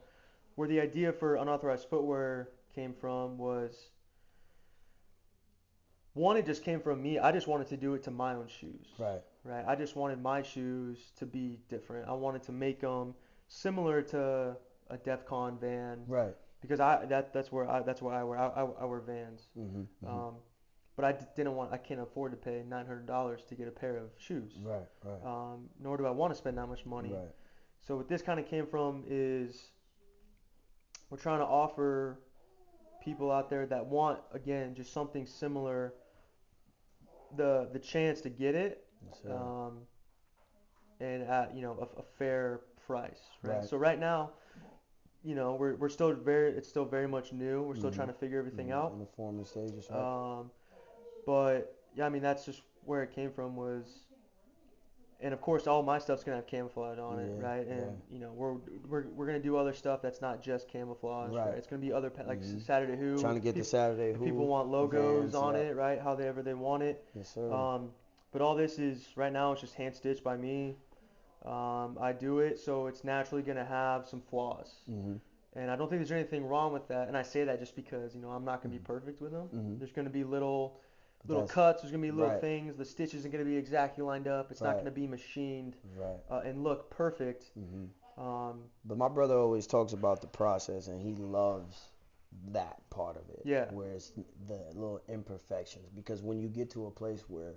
where the idea for unauthorized footwear came from was one, it just came from me. I just wanted to do it to my own shoes, Right. right? I just wanted my shoes to be different. I wanted to make them similar to a DEFCON Van, Right. because that's where I wear I wear Vans. Mm-hmm. Mm-hmm. Um, but I can't afford to pay $900 to get a pair of shoes. Right. Right. Nor do I want to spend that much money. Right. So what this kind of came from is we're trying to offer people out there that want, again, just something similar, the chance to get it, Yes, sir. and at a fair price, right? Right. So right now, we're still it's still very much new. We're still trying to figure everything out. In the forming stages, right? But yeah, I mean that's just where it came from was, and of course all my stuff's gonna have camouflage on it, Yeah, right? And we're gonna do other stuff that's not just camouflage, right? Right. It's gonna be other like Saturday Trying to Who. get the Saturday If people Who want logos Vans, on yeah. it, right? However they want it. Yes, sir. But all this is right now it's just hand stitched by me. I do it, so it's naturally gonna have some flaws. And I don't think there's anything wrong with that. And I say that just because, I'm not going to be perfect with them. There's going to be little cuts. There's going to be little things. The stitch isn't going to be exactly lined up. It's not going to be machined and look perfect. But my brother always talks about the process, and he loves that part of it. Yeah. Where it's the little imperfections. Because when you get to a place where,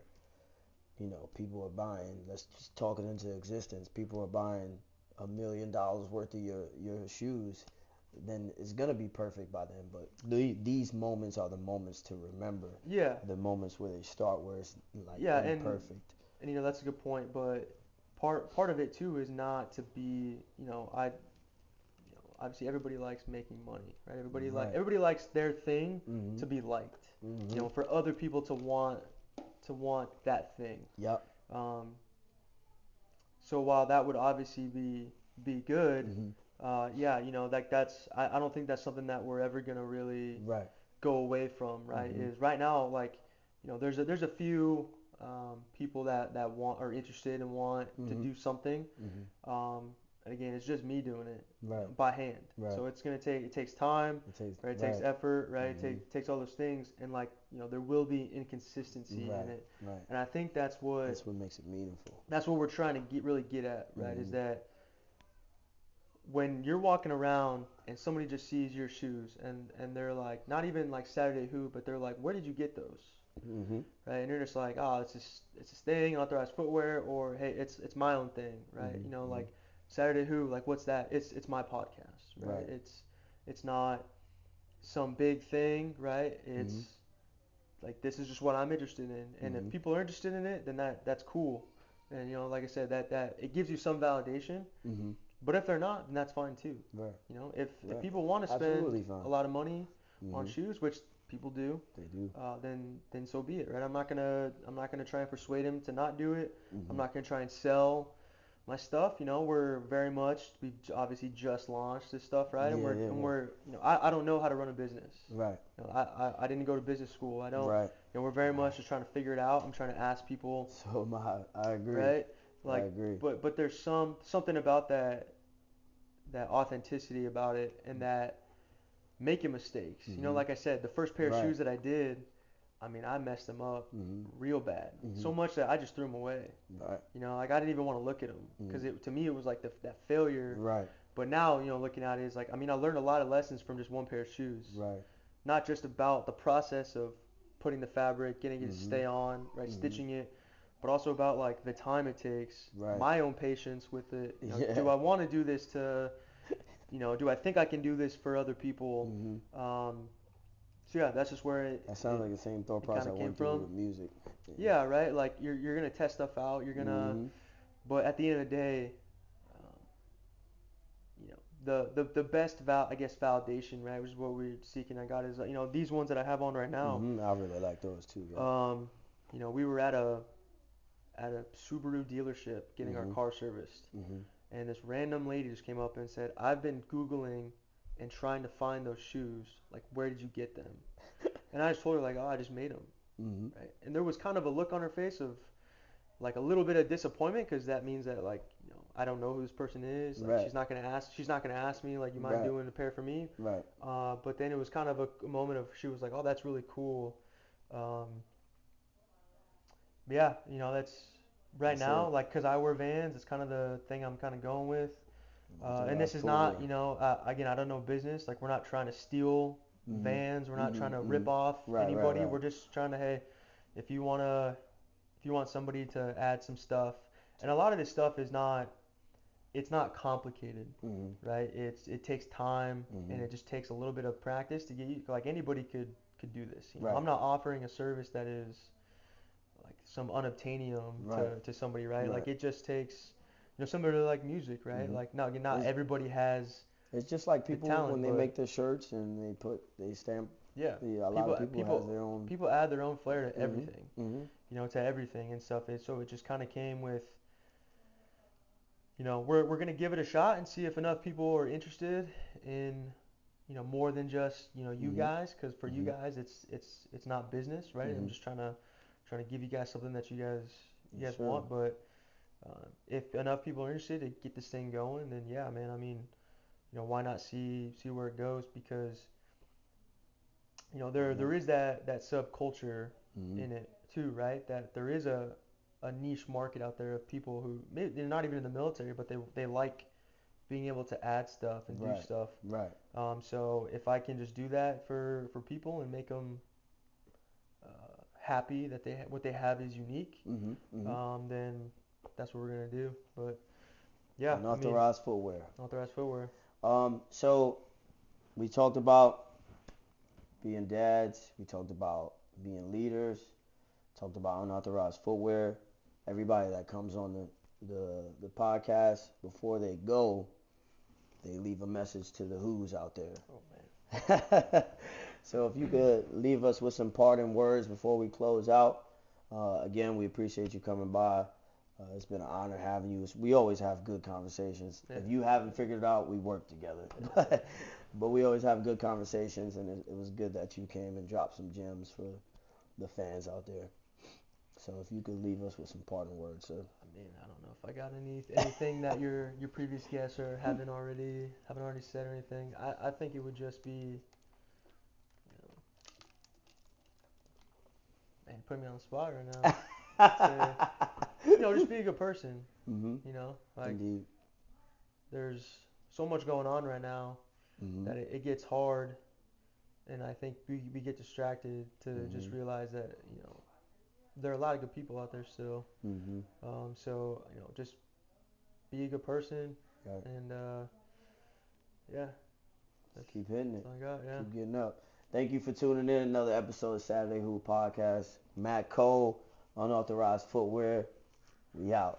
people are buying, let's just talk it into existence, people are buying $1 million worth of your shoes, then it's gonna be perfect by then. But these moments are the moments to remember. Yeah. The moments where they start, where it's like imperfect. And that's a good point. But part of it too is not to be, obviously everybody likes making money, right? Everybody likes their thing to be liked. For other people to want that thing. Yep. So while that would obviously be good. That's I don't think that's something that we're ever gonna really go away from, right? Is right now there's a few people that are interested and want to do something. And again, it's just me doing it by hand. So it takes time, it takes effort, right? It takes all those things, and there will be inconsistency in it. And I think that's what makes it meaningful. That's what we're trying to really get at, right? Is that when you're walking around and somebody just sees your shoes and they're like, not even like Saturday Who, but they're like, where did you get those? Right? And you're just like, oh, it's this thing, Unauthorized Footwear, or hey, it's my own thing, right? Like Saturday Who, like what's that? It's my podcast, right? It's not some big thing, right? It's like this is just what I'm interested in, and if people are interested in it, then that's cool. And like I said, that it gives you some validation. But if they're not, then that's fine too. Right. If people want to spend a lot of money on shoes, which people do, they do. Then so be it, right? I'm not gonna try and persuade him to not do it. I'm not gonna try and sell my stuff. We're we obviously just launched this stuff, right? And we're I don't know how to run a business. Right. I didn't go to business school. I don't. Right. We're very much just trying to figure it out. I'm trying to ask people. So I agree. Right. I agree. But there's something about that authenticity about it, and that making mistakes. Like I said, the first pair of shoes that I did, I mean, I messed them up real bad. So much that I just threw them away. Right. I didn't even want to look at them because to me it was like that failure. Right. But now, looking at it is like, I mean, I learned a lot of lessons from just one pair of shoes. Right. Not just about the process of putting the fabric, getting it to stay on, right, stitching it, but also about like the time it takes, my own patience with it. Do I want to do this to, do I think I can do this for other people? So yeah, that's just where that sounds like the same thought process I went through with music. Yeah, right. Like you're gonna test stuff out. You're gonna, but at the end of the day, the best validation, right, which is what we're seeking. I got is these ones that I have on right now. I really like those too. Yeah. We were at a Subaru dealership getting our car serviced, and this random lady just came up and said, "I've been Googling and trying to find those shoes. Like, where did you get them?" And I just told her like, "Oh, I just made them." Right? And there was kind of a look on her face of like a little bit of disappointment, because that means that like I don't know who this person is. Like, she's not gonna ask me like, you mind doing a pair for me? Right. But then it was kind of a moment of, she was like, "Oh, that's really cool." Yeah, that's right now, like, because I wear Vans, it's kind of the thing I'm kind of going with. And this is not, again, I don't know business. Like, we're not trying to steal Vans. We're not trying to rip off anybody. We're just trying to, hey, if you want somebody to add some stuff, and a lot of this stuff is not, it's not complicated, right? It takes time, and it just takes a little bit of practice to get you. Like, anybody could do this. I'm not offering a service that is some unobtainium Right. to somebody, right? Right. Like it just takes, somebody like music, right? Hmm. Like not It's, everybody has it's just like the people when talent, they but make their shirts and they stamp. yeah, A lot of people has their own. people add their own flair to Hmm. everything, Hmm. to everything and stuff. And so it just kind of came with, we're gonna give it a shot and see if enough people are interested in, more than just, you Hmm. guys, because for you Hmm. guys, it's not business, right? I'm Hmm. just trying to give you guys something that you Yes, guys sir. want, but if enough people are interested to get this thing going, then yeah, man. I mean, why not see where it goes? Because there is that subculture Hmm. in it too, right? That there is a niche market out there of people who maybe they're not even in the military, but they like being able to add stuff and do Right. stuff. Right. So if I can just do that for people and make them happy that what they have is unique, Hmm. Hmm. then that's what we're gonna do. But yeah, I mean, Unauthorized footwear. authorized footwear. So we talked about being dads. We talked about being leaders. Talked about unauthorized footwear. Everybody that comes on the podcast, before they go, they leave a message to the who's out Oh there. So if you could leave us with some parting words before we close out. Again, we appreciate you coming by. It's been an honor having you. We always have good conversations. man. If you haven't figured it out, we work together. Yeah. But we always have good conversations, and it was good that you came and dropped some gems for the fans out there. So if you could leave us with some parting words, sir. I mean, I don't know if I got anything that your previous guests or haven't already said or anything. I think it would just be, man, put me on the spot right now. Say, just be a good person. Mm-hmm. Like Indeed. there's so much going on right now Mm-hmm. that it gets hard, and I think we get distracted to just Mm-hmm. realize that there are a lot of good people out there still. Mm-hmm. So just be a good person, Right. and yeah, that's, Keep hitting that's it. all I got. Yeah. Keep getting up. Thank you for tuning in. Another episode of Saturday Hoop Podcast. Matt Cole, Unauthorized Footwear. We out.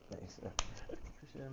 Thanks, sir. Appreciate it, man.